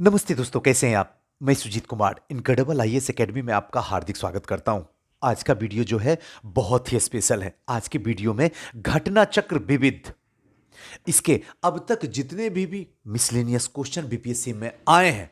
नमस्ते दोस्तों, कैसे हैं आप। मैं Sujeet Kumar incredible IAS academy में आपका हार्दिक स्वागत करता हूं। आज का वीडियो जो है बहुत ही स्पेशल है। आज के वीडियो में घटना चक्र विविध, इसके अब तक जितने भी मिसलेनियस क्वेश्चन बीपीएससी में आए हैं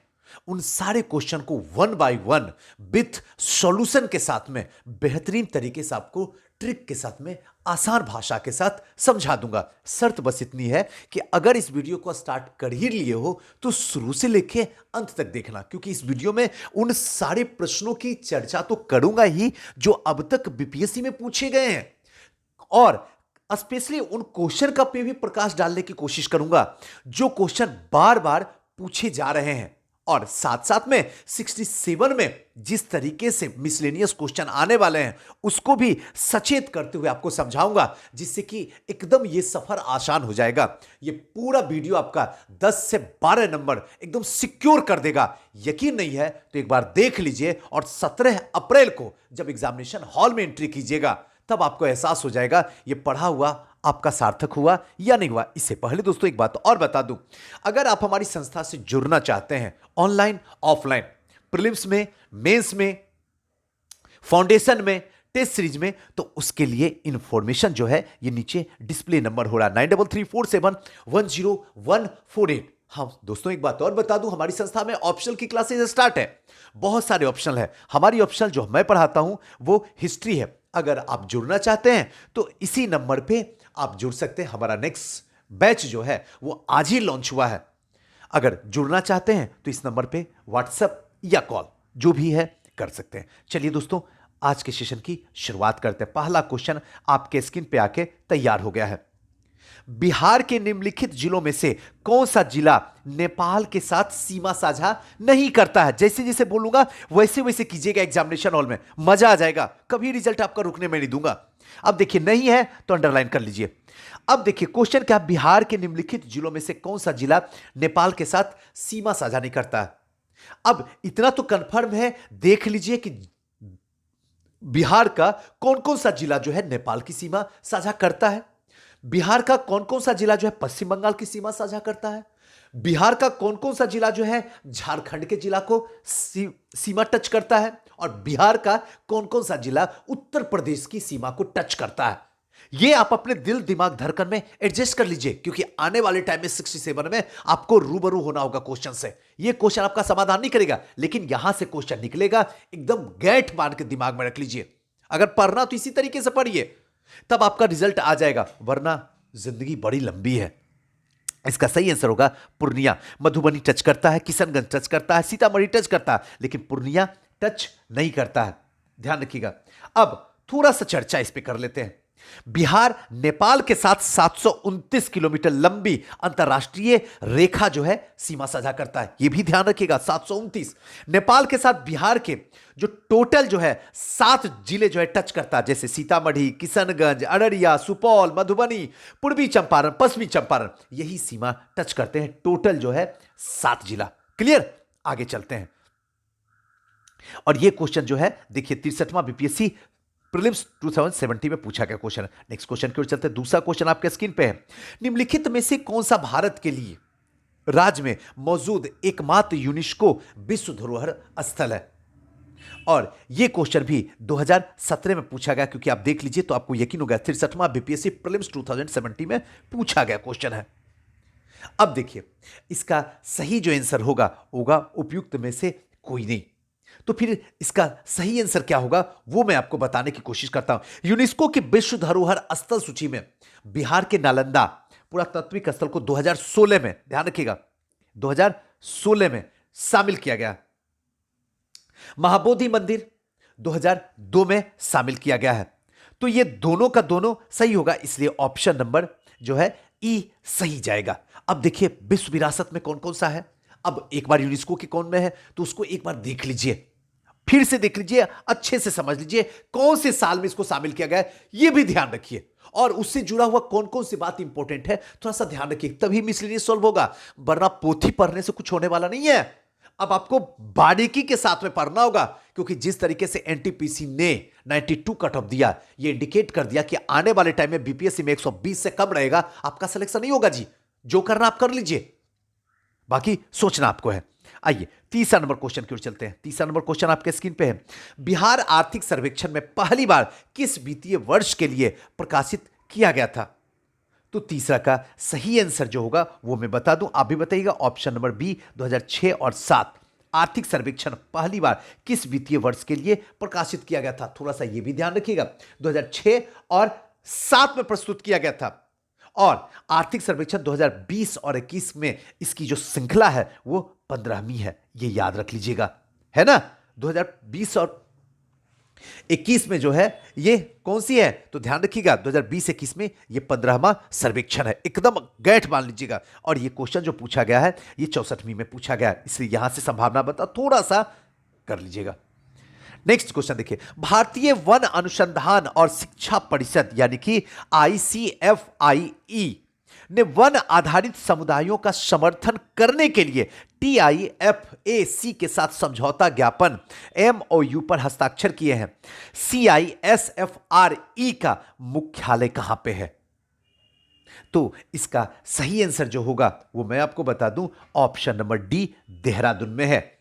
उन सारे क्वेश्चन को one by one with solution के साथ में बेहतरीन तरीके से आपको ट्रिक के साथ में आसान भाषा के साथ समझा दूंगा। शर्त बस इतनी है कि अगर इस वीडियो को स्टार्ट कर ही लिए हो तो शुरू से लेके अंत तक देखना, क्योंकि इस वीडियो में उन सारे प्रश्नों की चर्चा तो करूंगा ही जो अब तक बीपीएससी में पूछे गए हैं, और स्पेशली उन क्वेश्चन का पे भी प्रकाश डालने की कोशिश करूंगा जो क्वेश्चन बार बार पूछे जा रहे हैं, और साथ साथ में 67 में जिस तरीके से मिसलेनियस क्वेश्चन आने वाले हैं उसको भी सचेत करते हुए आपको समझाऊंगा, जिससे कि एकदम ये सफर आसान हो जाएगा। ये पूरा वीडियो आपका 10 से 12 नंबर एकदम सिक्योर कर देगा। यकीन नहीं है तो एक बार देख लीजिए, और 17 अप्रैल को जब एग्जामिनेशन हॉल में एंट्री कीजिएगा तब आपको एहसास हो जाएगा ये पढ़ा हुआ आपका सार्थक हुआ या नहीं हुआ। इससे पहले दोस्तों एक बात और बता दूं, अगर आप हमारी संस्था से जुड़ना चाहते हैं ऑनलाइन ऑफलाइन, प्रीलिम्स में, मेंस में, फाउंडेशन में, टेस्ट सीरीज में, तो उसके लिए इंफॉर्मेशन जो है ये नीचे डिस्प्ले नंबर हो रहा है 9334710148। हाँ दोस्तों एक बात और बता दूं, हमारी संस्था में ऑप्शनल की क्लासेस स्टार्ट है। बहुत सारे ऑप्शनल है। हमारी ऑप्शनल जो मैं पढ़ाता हूं वो हिस्ट्री है। अगर आप जुड़ना चाहते हैं तो इसी नंबर पे आप जुड़ सकते हैं। हमारा नेक्स्ट बैच जो है वो आज ही लॉन्च हुआ है। अगर जुड़ना चाहते हैं तो इस नंबर पे व्हाट्सएप या कॉल जो भी है कर सकते हैं। चलिए दोस्तों आज के सेशन की शुरुआत करते हैं। पहला क्वेश्चन आपके स्क्रीन पे आके तैयार हो गया है। बिहार के निम्नलिखित जिलों में से कौन सा जिला नेपाल के साथ सीमा साझा नहीं करता है। जैसे जैसे बोलूंगा वैसे वैसे कीजिएगा, एग्जामिनेशन हॉल में मजा आ जाएगा। कभी रिजल्ट आपका रुकने में नहीं दूंगा। अब देखिए नहीं है तो अंडरलाइन कर लीजिए। अब देखिए क्वेश्चन क्या, बिहार के निम्नलिखित जिलों में से कौन सा जिला नेपाल के साथ सीमा साझा नहीं करता है। अब इतना तो कंफर्म है, देख लीजिए कि बिहार का कौन कौन सा जिला जो है नेपाल की सीमा साझा करता है। बिहार का कौन कौन सा जिला जो है पश्चिम बंगाल की सीमा साझा करता है। बिहार का कौन कौन सा जिला जो है झारखंड के जिला को सीमा टच करता है, और बिहार का कौन कौन सा जिला उत्तर प्रदेश की सीमा को टच करता है। ये आप अपने दिल दिमाग धड़कन में एडजस्ट कर लीजिए, क्योंकि आने वाले टाइम में 67 में आपको रूबरू होना होगा क्वेश्चन से। ये क्वेश्चन आपका समाधान नहीं करेगा, लेकिन यहां से क्वेश्चन निकलेगा, एकदम गैठ मान के दिमाग में रख लीजिए। अगर पढ़ना तो इसी तरीके से पढ़िए, तब आपका रिजल्ट आ जाएगा, वरना जिंदगी बड़ी लंबी है। इसका सही आंसर होगा पूर्णिया। मधुबनी टच करता है, किशनगंज टच करता है, सीतामढ़ी टच करता है, लेकिन पूर्णिया टच नहीं करता है। ध्यान रखिएगा। अब थोड़ा सा चर्चा इस पे कर लेते हैं। बिहार नेपाल के साथ 729 किलोमीटर लंबी अंतरराष्ट्रीय रेखा जो है सीमा साझा करता है। यह भी ध्यान रखिएगा, 729। नेपाल के साथ बिहार के जो टोटल जो है 7 जिले जो है टच करता है, जैसे सीतामढ़ी, किशनगंज, अररिया, सुपौल, मधुबनी, पूर्वी चंपारण, पश्चिमी चंपारण, यही सीमा टच करते हैं। टोटल जो है 7 जिला। क्लियर, आगे चलते हैं। और यह क्वेश्चन जो है देखिए 63वां बीपीएससी प्रीलिम्स 2070 में पूछा गया क्वेश्चन है। नेक्स्ट क्वेश्चन की ओर चलते हैं। दूसरा क्वेश्चन आपके स्क्रीन पे है। निम्नलिखित में से कौन सा भारत के लिए राज्य में मौजूद एकमात्र यूनेस्को विश्व धरोहर स्थल है। और यह क्वेश्चन भी 2017 में पूछा गया, क्योंकि आप देख लीजिए तो आपको यकीन होगा 63वां बीपीएससी प्रीलिम्स 2070 में पूछा गया क्वेश्चन है। अब देखिए इसका सही जो आंसर होगा उपयुक्त में से कोई नहीं। तो फिर इसका सही आंसर क्या होगा वो मैं आपको बताने की कोशिश करता हूं। यूनेस्को की विश्व धरोहर स्थल सूची में बिहार के नालंदा पुरातात्विक स्थल को 2016 में, ध्यान रखिएगा 2016 में शामिल किया गया। महाबोधि मंदिर 2002 में शामिल किया गया है। तो ये दोनों का दोनों सही होगा, इसलिए ऑप्शन नंबर जो है ई सही जाएगा। अब देखिए विश्व विरासत में कौन कौन सा है। अब एक बार यूनेस्को के कौन में है तो उसको एक बार देख लीजिए, फिर से देख लीजिए, अच्छे से समझ लीजिए कौन से साल में इसको शामिल किया गया है, यह भी ध्यान रखिए। और उससे जुड़ा हुआ कौन कौन सी बात इंपॉर्टेंट है थोड़ा सा ध्यान रखिए, तभी मिसलेनियस सॉल्व होगा, वरना पोथी पढ़ने से कुछ होने वाला नहीं है। अब आपको बारीकी के साथ में पढ़ना होगा, क्योंकि जिस तरीके से एनटीपीसी ने 92 कट ऑफ दिया, ये इंडिकेट कर दिया कि आने वाले टाइम में बीपीएससी में 120 से कम रहेगा, आपका सिलेक्शन नहीं होगा जी। जो करना आप कर लीजिए, बाकी सोचना आपको है। आइए तीसरा नंबर क्वेश्चन की ओर चलते हैं। तीसरा नंबर क्वेश्चन आपके स्क्रीन पे है। बिहार आर्थिक सर्वेक्षण में पहली बार किस वित्तीय वर्ष के लिए प्रकाशित किया गया था? तो तीसरा का सही आंसर जो होगा वो मैं बता दूं, आप भी बताइएगा। ऑप्शन नंबर बी 2006 और 7 आर्थिक सर्वेक्षण पहली बार किस वित्तीय वर्ष के लिए प्रकाशित किया गया था? थोड़ा सा ये भी ध्यान रखिएगा, 2006 और 7 में प्रस्तुत किया गया था। और आर्थिक सर्वेक्षण 2020 और 21 में इसकी जो श्रृंखला है वो 15वीं है, ये याद रख लीजिएगा, है ना। 2020 और 21 में जो है ये कौन सी है? तो ध्यान रखिएगा 2020-21 में ये 15वां सर्वेक्षण है, एकदम गैठ मान लीजिएगा। और ये क्वेश्चन जो पूछा गया है ये 64वीं में पूछा गया है, इसलिए यहां से संभावना बता थोड़ा सा कर लीजिएगा। नेक्स्ट क्वेश्चन देखिए। भारतीय वन अनुसंधान और शिक्षा परिषद यानी कि ICFIE ने वन आधारित समुदायों का समर्थन करने के लिए TIFAC के साथ समझौता ज्ञापन MOU पर हस्ताक्षर किए हैं। CISFRE का मुख्यालय कहां पे है? तो इसका सही आंसर जो होगा वो मैं आपको बता दूं, ऑप्शन नंबर डी देहरादून में है।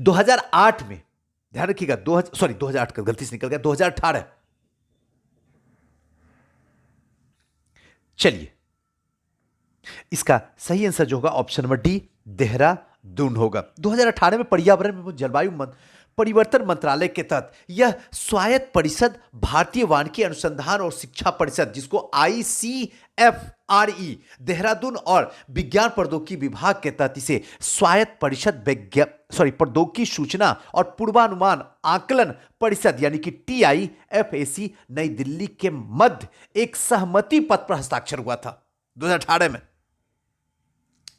2008 में, ध्यान रखिएगा, 2008 का गलती से निकल गया, 2018। चलिए इसका सही आंसर जो होगा ऑप्शन नंबर डी देहरादून होगा। 2018 में पर्यावरण एवं जलवायु परिवर्तन मंत्रालय के तहत यह स्वायत्त परिषद भारतीय वानिकी अनुसंधान और शिक्षा परिषद, जिसको ICFRE देहरादून और विज्ञान प्रौद्योगिकी विभाग के तहत इसे स्वायत्त परिषद प्रौद्योगिकी सूचना और पूर्वानुमान आकलन परिषद यानी कि TIFAC नई दिल्ली के मध्य एक सहमति पत्र पर हस्ताक्षर हुआ था 2018 में।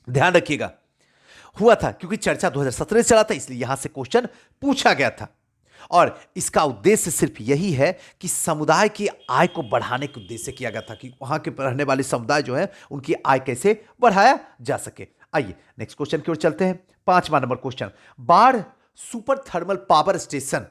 ध्यान रखिएगा हुआ था क्योंकि चर्चा 2017 से चला था, इसलिए यहां से क्वेश्चन पूछा गया था। और इसका उद्देश्य सिर्फ यही है कि समुदाय की आय को बढ़ाने के उद्देश्य से किया गया था कि वहां के रहने वाले समुदाय जो है उनकी आय कैसे बढ़ाया जा सके। आइए नेक्स्ट क्वेश्चन की ओर चलते हैं। 5वां नंबर क्वेश्चन। बाढ़ सुपर थर्मल पावर स्टेशन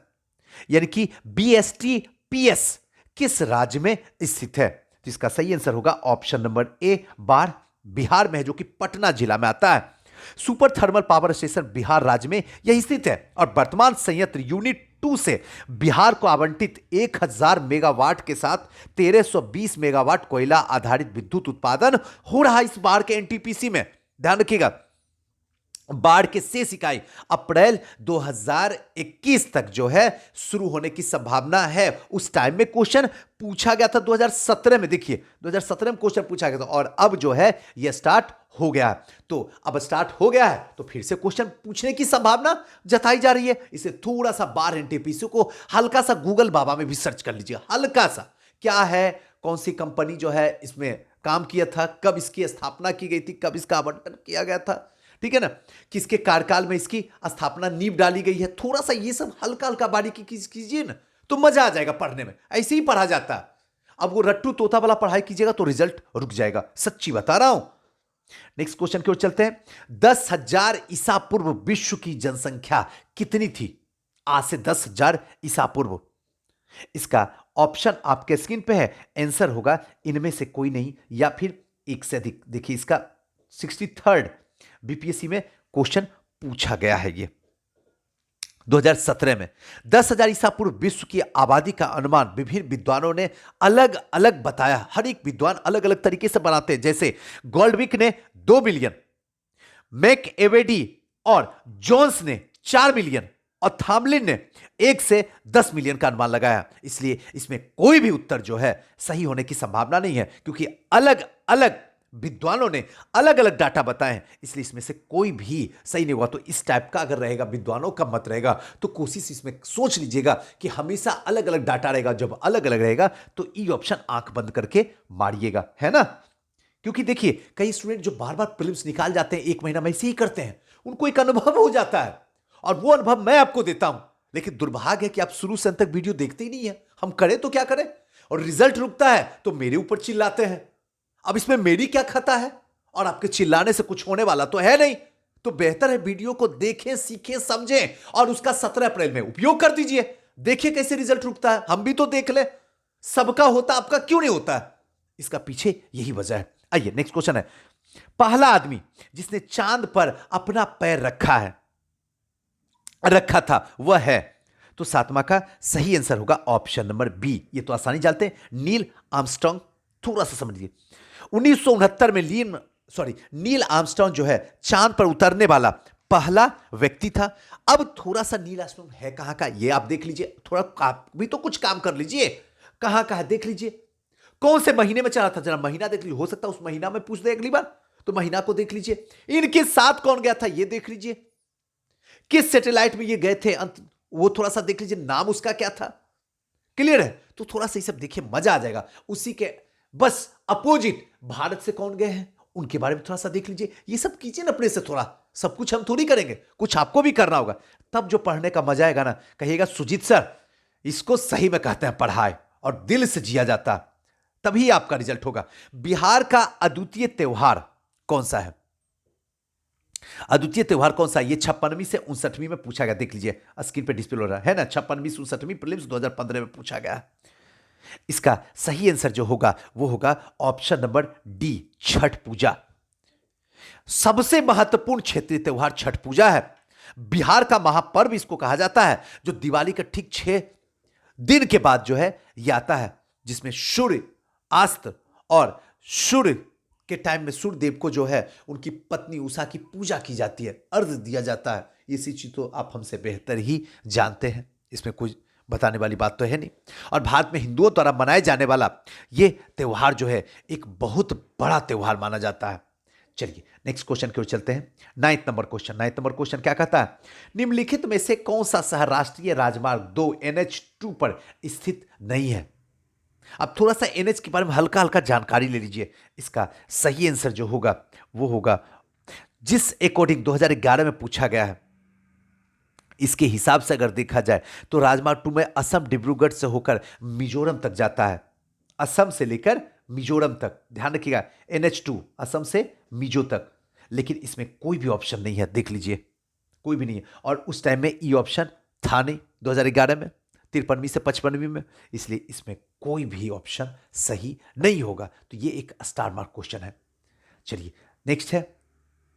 यानी कि BSTPS किस राज्य में स्थित है? तो इसका सही आंसर होगा ऑप्शन नंबर ए बाढ़ बिहार में है, जो कि पटना जिला में आता है। Super thermal power station Bihar राज्य में यह स्थित है और वर्तमान संयंत्र यूनिट 2 से बिहार को आवंटित 1000 मेगावाट के साथ 1320 मेगावाट कोयला आधारित विद्युत उत्पादन हो रहा है इस बाढ़ के NTPC में। ध्यान रखिएगा बाढ़ के शेष इकाई अप्रैल 2021 तक जो है शुरू होने की संभावना है। उस टाइम में क्वेश्चन पूछा गया था 2017 में, देखिए 2017 में क्वेश्चन पूछा गया था और अब जो है यह स्टार्ट हो गया है। तो अब स्टार्ट हो गया है तो फिर से क्वेश्चन पूछने की संभावना जताई जा रही है। इसे थोड़ा सा बाढ़ NTPC को हल्का सा गूगल बाबा में भी सर्च कर लीजिए, हल्का सा क्या है, कौन सी कंपनी जो है इसमें काम किया था, कब इसकी स्थापना की गई थी, कब इसका आवंटन किया गया था, ठीक है ना, किसके कार्यकाल में इसकी स्थापना नींव डाली गई है। थोड़ा सा ये सब हल्का हल्का बारीकी कीजिए ना तो मजा आ जाएगा पढ़ने में, ऐसे ही पढ़ा जाता है। अब वो रट्टू तोता वाला पढ़ाई कीजिएगा तो रिजल्ट रुक जाएगा, सच्ची बता रहा हूं। नेक्स्ट क्वेश्चन की ओर चलते हैं। 10,000 ईसा पूर्व विश्व की जनसंख्या कितनी थी? आज से 10,000 ईसा पूर्व। इसका ऑप्शन आपके स्क्रीन पे है, आंसर होगा इनमें से कोई नहीं या फिर एक से अधिक। देखिए इसका 63rd BPSC में क्वेश्चन पूछा गया है ये 2017 में। 10,000 ईसा पूर्व विश्व की आबादी का अनुमान विभिन्न विद्वानों ने अलग अलग बताया। हर एक विद्वान अलग अलग तरीके से बनाते हैं, जैसे गोल्डविक ने 2 बिलियन, मैकएवेडी और जोन्स ने 4 बिलियन और थामलिन ने 1 से 10 मिलियन का अनुमान लगाया। इसलिए इसमें कोई भी उत्तर जो है सही होने की संभावना नहीं है क्योंकि अलग अलग विद्वानों ने अलग अलग डाटा बताए हैं, इसलिए इसमें से कोई भी सही नहीं होगा। तो इस टाइप का अगर रहेगा, विद्वानों का मत रहेगा, तो कोशिश इसमें सोच लीजिएगा कि हमेशा अलग अलग डाटा रहेगा। जब अलग अलग रहेगा तो ई ऑप्शन आंख बंद करके मारिएगा, है ना। क्योंकि देखिए कई स्टूडेंट जो बार बार प्रीलिम्स निकाल जाते हैं, 1 महीना में ऐसे ही करते हैं, उनको एक अनुभव हो जाता है और वो अनुभव मैं आपको देता हूं। लेकिन दुर्भाग्य है कि आप शुरू से अंत तक वीडियो देखते ही नहीं है। हम करें तो क्या करें, और रिजल्ट रुकता है तो मेरे ऊपर चिल्लाते हैं। अब इसमें मेरी क्या खता है, और आपके चिल्लाने से कुछ होने वाला तो है नहीं। तो बेहतर है वीडियो को देखें, सीखें, समझें और उसका 17 अप्रैल में उपयोग कर दीजिए। देखिए कैसे रिजल्ट रुकता है, हम भी तो देख ले। सबका होता, आपका क्यों नहीं होता है? इसका पीछे यही वजह है। आइए नेक्स्ट क्वेश्चन है। पहला आदमी जिसने चांद पर अपना पैर रखा था वह है, तो सातवां का सही आंसर होगा ऑप्शन नंबर बी। ये तो आसानी जानते हैं, नील आर्मस्ट्रांग। थोड़ा सा समझिए, 1969 में नील आर्मस्ट्रांग जो है चांद पर उतरने वाला पहला व्यक्ति था। अब थोड़ा सा नील आर्मस्ट्रांग है कहां का, ये आप देख लीजिए, थोड़ा आप भी तो कुछ काम कर लीजिए, कहां का है देख लीजिए, कौन से महीने में चला था, जरा महीना देख लीजिए, हो सकता है उस महीना में पूछ दे अगली बार, तो महीना को देख लीजिए। इनके साथ कौन गया था ये देख लीजिए, किस सैटेलाइट में ये गए थे, वो थोड़ा सा देख लीजिए, नाम उसका क्या था। क्लियर है, तो थोड़ा सा ये सब देखिए, मजा आ जाएगा। उसी के बस अपोजिट भारत से कौन गए हैं उनके बारे में थोड़ा सा देख लीजिए। ये सब कीजिए ना अपने से, थोड़ा सब कुछ हम थोड़ी करेंगे, कुछ आपको भी करना होगा, तब जो पढ़ने का मजा आएगा ना, कहिएगा सुजीत सर इसको सही में कहते हैं पढ़ाए और दिल से जिया जाता, तभी आपका रिजल्ट होगा। बिहार का अद्वितीय त्योहार कौन सा है? अद्वितीय त्योहार कौन सा है? ये 56वीं से 59वीं में पूछा गया, देख लीजिए स्क्रीन पे डिस्प्ले हो रहा है ना, 56वीं से 59वीं प्रीलिम्स 2015 में पूछा गया। इसका सही आंसर जो होगा वो होगा ऑप्शन नंबर डी, छठ पूजा। सबसे महत्वपूर्ण क्षेत्रीय त्योहार छठ पूजा है। बिहार का महापर्व इसको कहा जाता है, जो दिवाली का ठीक 6 दिन के बाद जो है ये आता है, जिसमें सूर्य अस्त और सूर्य के टाइम में सूर्य देव को जो है उनकी पत्नी उषा की पूजा की जाती है, अर्घ्य दिया जाता है। ये चीज तो आप हमसे बेहतर ही जानते हैं, इसमें कुछ बताने वाली बात तो है नहीं। और भारत में हिंदुओं द्वारा मनाए जाने वाला ये त्योहार जो है एक बहुत बड़ा त्योहार माना जाता है। चलिए नेक्स्ट क्वेश्चन की ओर चलते हैं। 9th नंबर क्वेश्चन क्या कहता है? निम्नलिखित में से कौन सा शहर राष्ट्रीय राजमार्ग 2 NH2 पर स्थित नहीं है? अब थोड़ा सा NH के बारे में हल्का हल्का जानकारी ले लीजिए। इसका सही आंसर जो होगा वो होगा, जिस अकॉर्डिंग 2011 में पूछा गया है, इसके हिसाब से अगर देखा जाए तो राजमार्ग 2 में असम डिब्रूगढ़ से होकर मिजोरम तक जाता है, असम से लेकर मिजोरम तक, ध्यान रखिएगा NH2 असम से मिजो तक। लेकिन इसमें कोई भी ऑप्शन नहीं है, देख लीजिए कोई भी नहीं है, और उस टाइम में ई ऑप्शन था नहीं 2011 में, 53वीं से 55वीं में, इसलिए इसमें कोई भी ऑप्शन सही नहीं होगा। तो ये एक स्टार मार्क क्वेश्चन है। चलिए नेक्स्ट है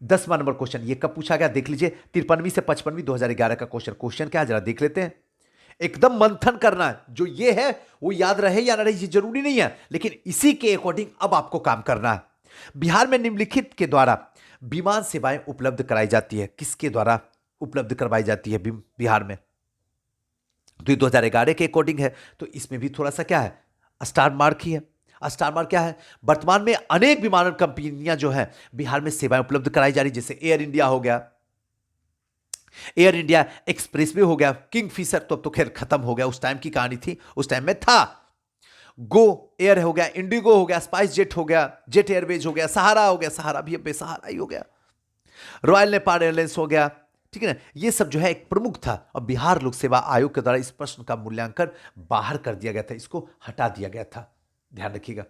10वां नंबर क्वेश्चन। ये कब पूछा गया देख लीजिए, 53वीं से 55वीं 2011 का क्वेश्चन क्या है जरा देख लेते हैं। एकदम मंथन करना है, जो ये है वो याद रहे या ना रहे ये जरूरी नहीं है, लेकिन इसी के अकॉर्डिंग अब आपको काम करना है। बिहार में निम्नलिखित के द्वारा विमान सेवाएं उपलब्ध कराई जाती है, किसके द्वारा उपलब्ध करवाई जाती है बिहार में? तो 2011 के अकॉर्डिंग है, तो इसमें भी थोड़ा सा क्या है, स्टार मार्क ही है। स्टार मार्क क्या है? वर्तमान में अनेक विमान कंपनियां जो है बिहार में सेवाएं उपलब्ध कराई जा रही, जैसे एयर इंडिया हो गया, एयर इंडिया एक्सप्रेस भी हो गया, किंग फिशर तो अब तो खैर खत्म हो गया, उस टाइम की कहानी थी, उस टाइम में था। गो एयर हो गया, इंडिगो हो गया, स्पाइस जेट हो गया, जेट एयरवेज हो गया, सहारा हो गया, सहारा भी अब बेसहारा ही हो गया, रॉयल नेपाल एयरलाइंस हो गया, ठीक है ना। ये सब जो है एक प्रमुख था, और बिहार लोक सेवा आयोग के द्वारा इस प्रश्न का मूल्यांकन बाहर कर दिया गया था, इसको हटा दिया गया था, ध्यान रखिएगा।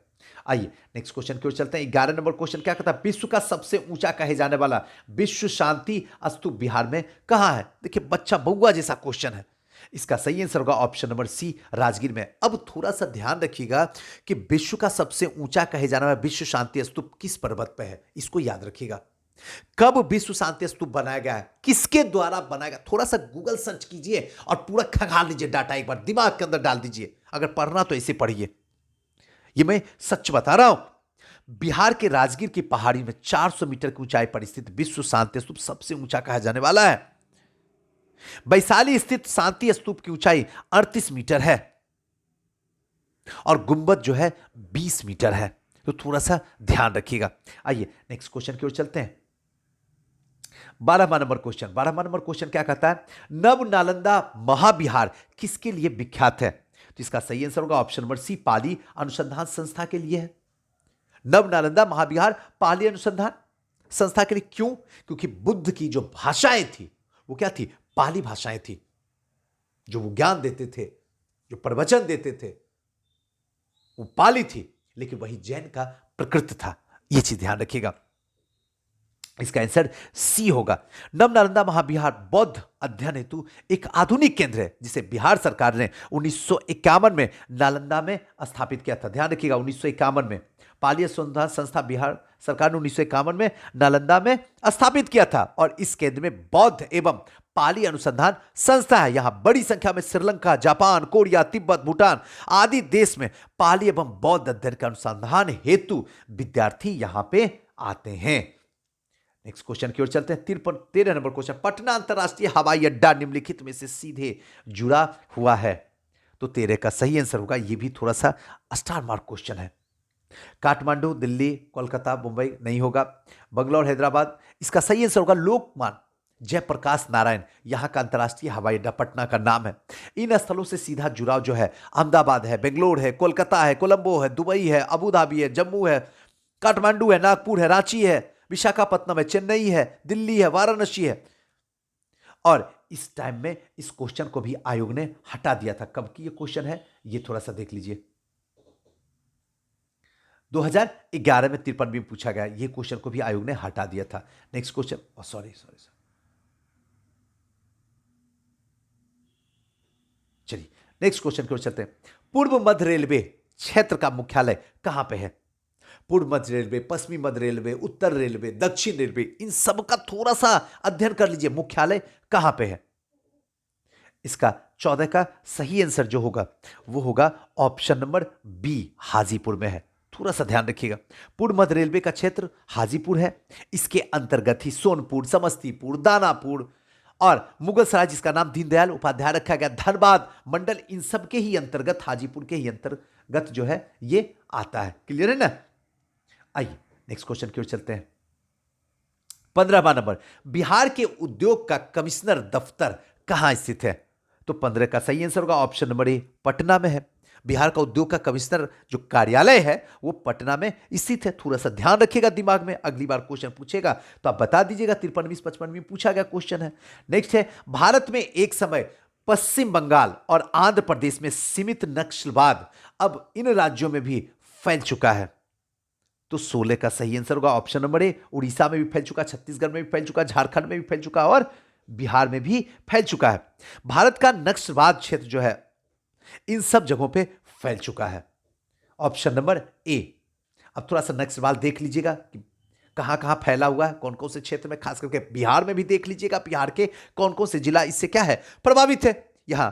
आइए नेक्स्ट क्वेश्चन की ओर चलते हैं। 11 नंबर क्वेश्चन क्या कहता है? विश्व का सबसे ऊंचा कहे जाने वाला विश्व शांति स्तूप बिहार में कहां है? देखिए बच्चा बउआ जैसा क्वेश्चन है, इसका सही आंसर होगा ऑप्शन नंबर सी, राजगीर में। अब थोड़ा सा ध्यान रखिएगा कि विश्व का सबसे ऊंचा कहे जाने वाला विश्व शांति स्तूप किस पर्वत पर है, इसको याद रखिएगा। कब विश्व शांति स्तूप बनाया गया है, किसके द्वारा बनाया गया? थोड़ा सा गूगल सर्च कीजिए और पूरा खंगाल लीजिए डाटा, एक बार दिमाग के अंदर डाल दीजिए। अगर पढ़ना तो ऐसे पढ़िए, ये मैं सच बता रहा हूं। बिहार के राजगीर की पहाड़ी में 400 मीटर की ऊंचाई पर स्थित विश्व शांति स्तूप सबसे ऊंचा कहा जाने वाला है। वैशाली स्थित शांति स्तूप की ऊंचाई 38 मीटर है और गुंबद जो है 20 मीटर है, तो थोड़ा सा ध्यान रखिएगा। आइए नेक्स्ट क्वेश्चन की ओर चलते हैं। 12वां नंबर क्वेश्चन क्या कहता है? नव नालंदा महाविहार किसके लिए विख्यात है? तो इसका सही आंसर होगा ऑप्शन नंबर सी, पाली अनुसंधान संस्था के लिए है। नव नालंदा महाविहार पाली अनुसंधान संस्था के लिए। क्यों? क्योंकि बुद्ध की जो भाषाएं थी वो क्या थी? पाली भाषाएं थी। जो वो ज्ञान देते थे, जो प्रवचन देते थे, वो पाली थी, लेकिन वही जैन का प्रकृत था। यह चीज ध्यान रखिएगा। इसका आंसर सी होगा। नव नालंदा महाविहार बौद्ध अध्ययन हेतु एक आधुनिक केंद्र है जिसे बिहार सरकार ने 1951 में नालंदा में स्थापित किया था। ध्यान रखिएगा, 1951 में पाली अनुसंधान संस्था बिहार सरकार ने 1951 में नालंदा में स्थापित किया था और इस केंद्र में बौद्ध एवं पाली अनुसंधान संस्था है। यहां बड़ी संख्या में श्रीलंका, जापान, कोरिया, तिब्बत, भूटान आदि देश में पाली एवं बौद्ध अध्ययन का अनुसंधान हेतु विद्यार्थी यहां पे आते हैं। नेक्स्ट क्वेश्चन की ओर चलते हैं। 13 नंबर क्वेश्चन, पटना अंतरराष्ट्रीय हवाई अड्डा निम्नलिखित में से सीधे जुड़ा हुआ है। तो 13 का सही आंसर होगा, यह भी थोड़ा सा स्टार मार्क क्वेश्चन है। काठमांडू, दिल्ली, कोलकाता, मुंबई नहीं होगा। बंगलौर, हैदराबाद, इसका सही आंसर होगा लोकमान जयप्रकाश नारायण। यहां का अंतरराष्ट्रीय हवाई अड्डा पटना का नाम है। इन स्थलों से सीधा जुड़ाव जो है अहमदाबाद है, बेंगलोर है, कोलकाता है, कोलंबो है, दुबई है, अबू धाबी है, जम्मू है, काठमांडू है, नागपुर है, रांची है, विशाखापत्तनम है, चेन्नई है, दिल्ली है, वाराणसी है। और इस टाइम में इस क्वेश्चन को भी आयोग ने हटा दिया था। कब की ये क्वेश्चन है, ये थोड़ा सा देख लीजिए। 2011 में 53 में पूछा गया। ये क्वेश्चन को भी आयोग ने हटा दिया था। नेक्स्ट क्वेश्चन, सॉरी चलिए नेक्स्ट क्वेश्चन की ओर चलते हैं। पूर्व मध्य रेलवे क्षेत्र का मुख्यालय कहां पे है? पूर्व मध्य रेलवे, पश्चिमी मध्य रेलवे, उत्तर रेलवे, दक्षिण रेलवे, इन सब का थोड़ा सा अध्ययन कर लीजिए। मुख्यालय कहां पे है? इसका 14 का सही आंसर जो होगा वो होगा ऑप्शन नंबर बी, हाजीपुर में है। थोड़ा सा ध्यान रखिएगा। पूर्व मध्य रेलवे का क्षेत्र हाजीपुर है। इसके अंतर्गत ही सोनपुर, समस्तीपुर, दानापुर और मुगलसराय, जिसका नाम दीनदयाल उपाध्याय रखा गया, धनबाद मंडल, इन सब के ही अंतर्गत, हाजीपुर के ही अंतर्गत जो है ये आता है। क्लियर है ना? आइए नेक्स्ट क्वेश्चन की ओर चलते हैं। 15वां नंबर, बिहार के उद्योग का कमिश्नर दफ्तर कहां स्थित है? तो 15 का सही आंसर होगा ऑप्शन नंबर ए, पटना में है। बिहार का उद्योग का कमिश्नर जो कार्यालय है वो पटना में स्थित है। थोड़ा सा ध्यान रखिएगा दिमाग में, अगली बार क्वेश्चन पूछेगा तो आप बता दीजिएगा। 53, 55 में पूछा गया क्वेश्चन है। नेक्स्ट है, भारत में एक समय पश्चिम बंगाल और आंध्र प्रदेश में सीमित नक्सलवाद अब इन राज्यों में भी फैल चुका है। तो 16 का सही आंसर होगा ऑप्शन नंबर ए, उड़ीसा में भी फैल चुका, छत्तीसगढ़ में भी फैल चुका, झारखंड में भी फैल चुका और बिहार में भी फैल चुका है। भारत का नक्सलवाद क्षेत्र जो है इन सब जगहों पे फैल चुका है। ऑप्शन नंबर ए। अब थोड़ा सा नक्सलवाद देख लीजिएगा कि कहां कहां फैला हुआ है, कौन कौन से क्षेत्र में, खास करके बिहार में भी देख लीजिएगा। बिहार के कौन कौन से जिला इससे क्या है प्रभावित है। यहां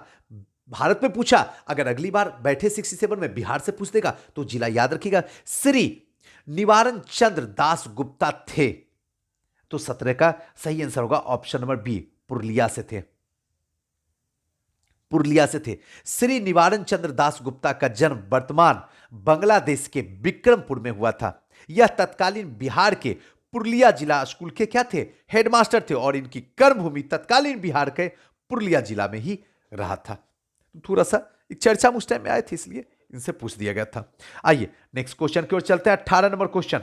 भारत में पूछा, अगर अगली बार बैठे 67 में बिहार से पूछ देगा तो जिला याद रखिएगा, श्री निवारण चंद्र दास गुप्ता थे। तो 17 का सही आंसर होगा ऑप्शन नंबर बी, पुरुलिया से थे। पुरुलिया से थे। श्री निवारण चंद्र दास गुप्ता का जन्म वर्तमान बांग्लादेश के विक्रमपुर में हुआ था। यह तत्कालीन बिहार के पुरुलिया जिला स्कूल के क्या थे? हेडमास्टर थे और इनकी कर्मभूमि तत्कालीन बिहार के पुरुलिया जिला में ही रहा था। थोड़ा सा एक चर्चा में उस टाइम में आए थे, इसलिए इनसे पूछ दिया गया था। आइए नेक्स्ट क्वेश्चन की ओर चलते हैं। 18 नंबर क्वेश्चन।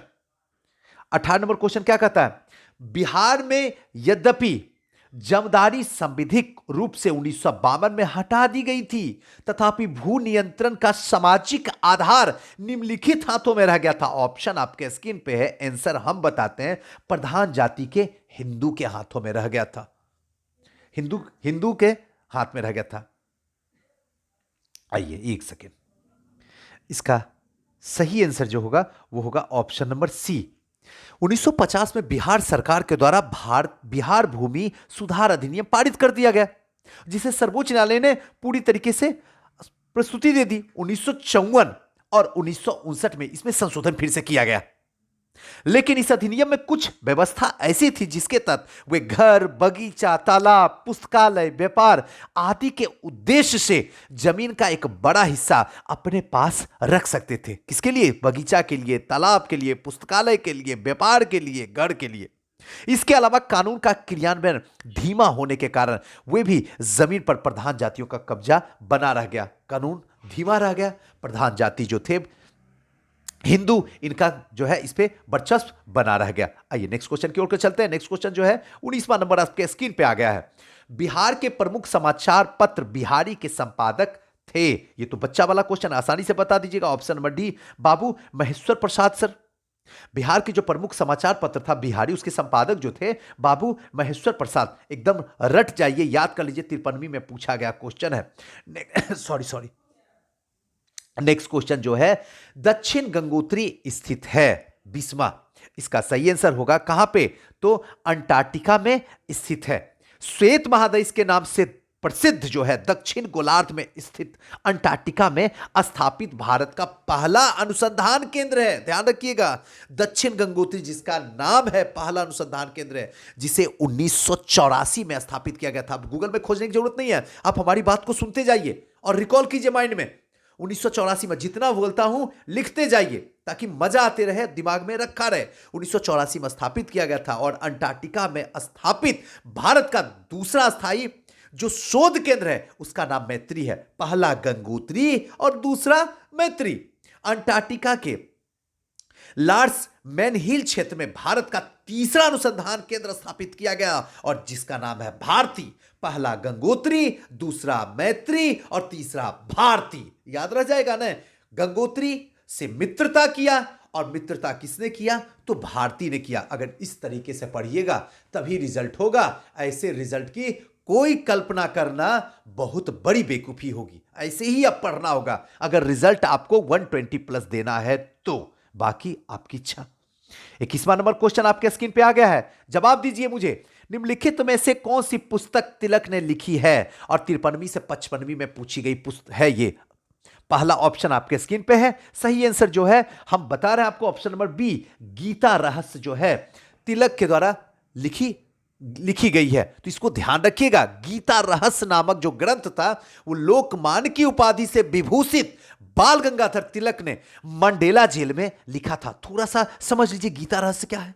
18 नंबर क्वेश्चन क्या कहता है? बिहार में यद्यपि जमदारी संविधिक रूप से 1952 में हटा दी गई थी, तथापि भू नियंत्रण का सामाजिक आधार निम्नलिखित हाथों में रह गया था। ऑप्शन आपके स्क्रीन पे है, आंसर हम बताते हैं। प्रधान जाति के हिंदू के हाथों में रह गया था। हिंदू के हाथ में रह गया था। आइए एक सेकेंड, इसका सही आंसर जो होगा वो होगा ऑप्शन नंबर सी। 1950 में बिहार सरकार के द्वारा बिहार भूमि सुधार अधिनियम पारित कर दिया गया, जिसे सर्वोच्च न्यायालय ने पूरी तरीके से प्रस्तुति दे दी। 1954 और 1959 में इसमें संशोधन फिर से किया गया, लेकिन इस अधिनियम में कुछ व्यवस्था ऐसी थी जिसके तहत वे घर, बगीचा, तालाब, पुस्तकालय, व्यापार आदि के उद्देश्य से जमीन का एक बड़ा हिस्सा अपने पास रख सकते थे। किसके लिए? बगीचा के लिए, तालाब के लिए, पुस्तकालय के लिए, व्यापार के लिए, घर के लिए। इसके अलावा कानून का क्रियान्वयन धीमा होने के कारण वे भी जमीन पर प्रधान जातियों का कब्जा बना रह गया। कानून धीमा रह गया, प्रधान जाति जो थे हिंदू, इनका जो है इस पे वर्चस्व बना रह गया। आइए नेक्स्ट क्वेश्चन की ओर चलते हैं। नेक्स्ट क्वेश्चन जो है 19वां नंबर आपके स्क्रीन पे आ गया है। बिहार के प्रमुख समाचार पत्र बिहारी के संपादक थे। ये तो बच्चा वाला क्वेश्चन, आसानी से बता दीजिएगा। ऑप्शन नंबर डी, बाबू महेश्वर प्रसाद सर। बिहार के जो प्रमुख समाचार पत्र था बिहारी, उसके संपादक जो थे बाबू महेश्वर प्रसाद। एकदम रट जाइए, याद कर लीजिए, 53वीं में पूछा गया क्वेश्चन है। Sorry sorry. नेक्स्ट क्वेश्चन जो है, दक्षिण गंगोत्री स्थित है 20वां। इसका सही आंसर होगा कहां पे, तो अंटार्कटिका में स्थित है। श्वेत महादेश के नाम से प्रसिद्ध जो है दक्षिण गोलार्ध में स्थित अंटार्कटिका में स्थापित भारत का पहला अनुसंधान केंद्र है। ध्यान रखिएगा, दक्षिण गंगोत्री जिसका नाम है, पहला अनुसंधान केंद्र है, जिसे 1984 में स्थापित किया गया था। गूगल में खोजने की जरूरत नहीं है, आप हमारी बात को सुनते जाइए और रिकॉल कीजिए माइंड में। 1984 में, जितना बोलता हूं लिखते जाइए ताकि मजा आते रहे, दिमाग में रखा रहे। 1984 में स्थापित किया गया था और अंटार्कटिका में स्थापित भारत का दूसरा स्थायी जो शोध केंद्र है उसका नाम मैत्री है। पहला गंगोत्री और दूसरा मैत्री। अंटार्कटिका के लार्स मैनहिल क्षेत्र में भारत का तीसरा अनुसंधान केंद्र स्थापित किया गया और जिसका नाम है भारती। पहला गंगोत्री, दूसरा मैत्री और तीसरा भारती। याद रह जाएगा ना, गंगोत्री से मित्रता किया और मित्रता किसने किया, तो भारती ने किया। अगर इस तरीके से पढ़िएगा तभी रिजल्ट होगा। ऐसे रिजल्ट की कोई कल्पना करना बहुत बड़ी बेवकूफी होगी। ऐसे ही अब पढ़ना होगा अगर रिजल्ट आपको 120 प्लस देना है तो, बाकी आपकी इच्छा। 21वां नंबर क्वेश्चन आपके स्क्रीन पे आ गया है, जवाब दीजिए मुझे। निम्नलिखित में से कौन सी पुस्तक तिलक ने लिखी है और 53वीं से 55वीं में पूछी गई पुस्तक है ये। पहला ऑप्शन आपके स्क्रीन पे है। सही आंसर जो है हम बता रहे हैं आपको, ऑप्शन नंबर बी, गीता रहस्य जो है तिलक के द्वारा लिखी गई है। तो इसको ध्यान रखिएगा, गीता रहस्य नामक जो ग्रंथ था वो लोकमान्य की उपाधि से विभूषित बाल गंगाधर तिलक ने मंडेला जेल में लिखा था। थोड़ा सा समझ लीजिए गीता रहस्य क्या है,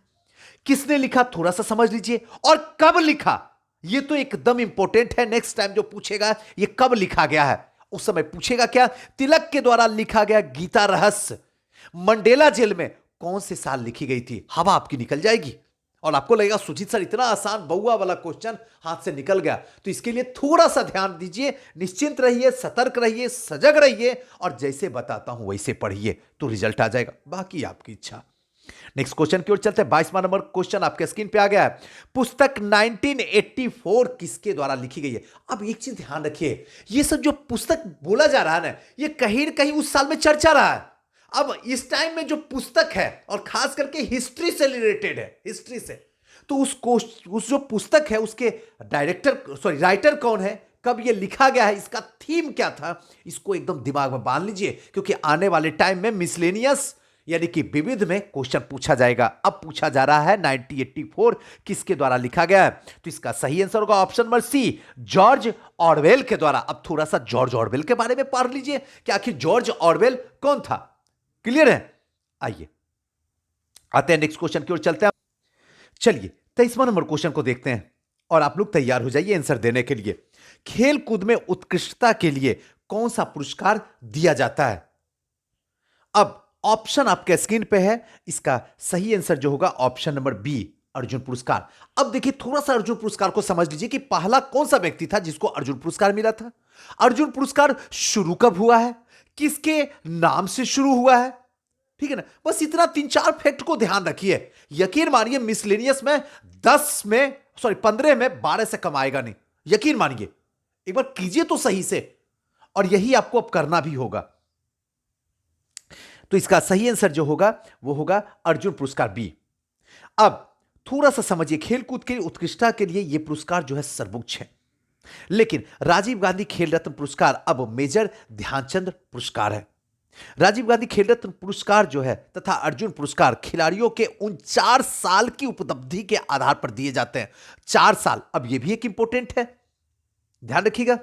किसने लिखा, थोड़ा सा समझ लीजिए, और कब लिखा, ये तो एकदम इंपॉर्टेंट है। नेक्स्ट टाइम जो पूछेगा ये कब लिखा गया है, उस समय पूछेगा क्या, तिलक के द्वारा लिखा गया गीता रहस्य मंडेला जेल में कौन से साल लिखी गई थी। हवा आपकी निकल जाएगी और आपको लगेगा सुजीत सर इतना आसान बउआ वाला क्वेश्चन हाथ से निकल गया। तो इसके लिए थोड़ा सा ध्यान दीजिए, निश्चिंत रहिए, सतर्क रहिए, सजग रहिए और जैसे बताता हूं वैसे पढ़िए तो रिजल्ट आ जाएगा, बाकी आपकी इच्छा। नेक्स्ट क्वेश्चन की ओर चलते हैं। 22वां नंबर क्वेश्चन आपके स्क्रीन पे आ गया है। पुस्तक 1984 किसके द्वारा लिखी गई है। अब एक चीज ध्यान रखिए, ये सब जो पुस्तक बोला जा रहा है ना, ये कहीं न कहीं उस साल में चर्चा रहा है। अब इस टाइम में जो पुस्तक है और खास करके हिस्ट्री से रिलेटेड है, हिस्ट्री से, तो उस जो पुस्तक है उसके राइटर कौन है, कब ये लिखा गया है, इसका थीम क्या था, इसको एकदम दिमाग में बांध लीजिए क्योंकि आने वाले टाइम में मिसलेनियस यानी कि विविध में क्वेश्चन पूछा जाएगा। अब पूछा जा रहा है 1984 किसके द्वारा लिखा गया है, तो इसका सही आंसर होगा option number C, George Orwell के द्वारा। अब थोड़ा सा जॉर्ज ऑरवेल के बारे में पढ़ लीजिए कि आखिर जॉर्ज ऑरवेल कौन था। क्लियर है, आइए आते हैं नेक्स्ट क्वेश्चन की ओर चलते हैं। चलिए 23वां नंबर क्वेश्चन को देखते हैं और आप लोग तैयार हो जाइए आंसर देने के लिए। खेल कूद में उत्कृष्टता के लिए कौन सा पुरस्कार दिया जाता है। अब ऑप्शन आपके स्क्रीन पे है, इसका सही आंसर जो होगा ऑप्शन नंबर बी, अर्जुन पुरस्कार। अब देखिए थोड़ा सा अर्जुन पुरस्कार को समझ लीजिए कि पहला कौन सा व्यक्ति था जिसको अर्जुन पुरस्कार मिला था। अर्जुन पुरस्कार शुरू कब हुआ है, किसके नाम से शुरू हुआ है, ठीक है ना। बस इतना 3-4 फैक्ट को ध्यान रखिए। यकीन मानिए मिसलेनियस में 15 में 12 से कम आएगा नहीं, यकीन मानिए, एक बार कीजिए तो सही से, और यही आपको अब करना भी होगा। तो इसका सही आंसर जो होगा वो होगा अर्जुन पुरस्कार बी। अब थोड़ा सा समझिए, खेलकूद की उत्कृष्टता के लिए यह पुरस्कार जो है सर्वोच्च है, लेकिन राजीव गांधी खेल रत्न पुरस्कार अब मेजर ध्यानचंद पुरस्कार है। राजीव गांधी खेल रत्न पुरस्कार जो है तथा अर्जुन पुरस्कार खिलाड़ियों के उन 4 साल की उपलब्धि के आधार पर दिए जाते हैं। 4 साल, अब यह भी एक इंपॉर्टेंट है, ध्यान रखिएगा।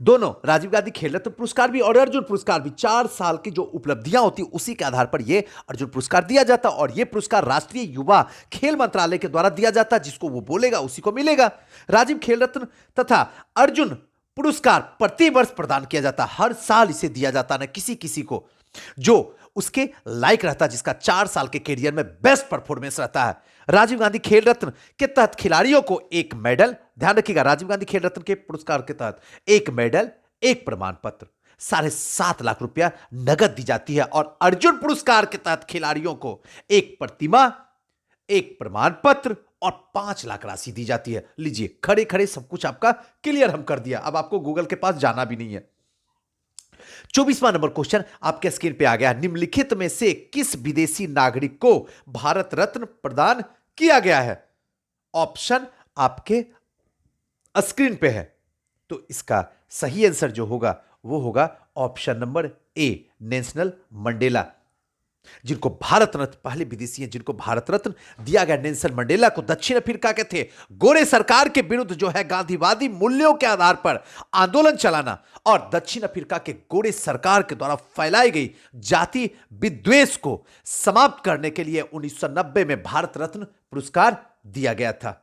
दोनों राजीव गांधी खेल रत्न पुरस्कार भी और अर्जुन पुरस्कार भी 4 साल की जो उपलब्धियां होती उसी के आधार पर यह अर्जुन पुरस्कार दिया जाता, और यह पुरस्कार राष्ट्रीय युवा खेल मंत्रालय के द्वारा दिया जाता, जिसको वो बोलेगा उसी को मिलेगा। राजीव खेल रत्न तथा अर्जुन पुरस्कार प्रतिवर्ष प्रदान किया जाता, हर साल इसे दिया जाता ना किसी को जो उसके लायक रहता, जिसका 4 साल के कैरियर में बेस्ट परफॉर्मेंस रहता है। राजीव गांधी खेल रत्न के तहत खिलाड़ियों को एक मेडल, ध्यान रखिएगा, राजीव गांधी खेल रत्न के पुरस्कार के तहत एक मेडल, एक प्रमाण पत्र, 7.5 लाख रुपया नगद दी जाती है और अर्जुन पुरस्कार के तहत खिलाड़ियों को एक प्रतिमा, एक प्रमाण पत्र और 5 लाख राशि दी जाती है। लीजिए, खड़े खड़े सब कुछ आपका क्लियर हम कर दिया, अब आपको गूगल के पास जाना भी नहीं है। 24वां नंबर क्वेश्चन आपके स्क्रीन पे आ गया। निम्नलिखित में से किस विदेशी नागरिक को भारत रत्न प्रदान किया गया है? ऑप्शन आपके स्क्रीन पे है। तो इसका सही आंसर जो होगा वो होगा ऑप्शन नंबर ए, नेल्सन मंडेला, जिनको भारत रत्न, पहले विदेशी हैं जिनको भारत रत्न दिया गया। नेल्सन मंडेला को दक्षिण अफ्रीका के थे गोरे सरकार के विरुद्ध जो है गांधीवादी मूल्यों के आधार पर आंदोलन चलाना और दक्षिण अफ्रीका के गोरे सरकार के द्वारा फैलाई गई जाति विद्वेष को समाप्त करने के लिए 1990 में भारत रत्न पुरस्कार दिया गया था।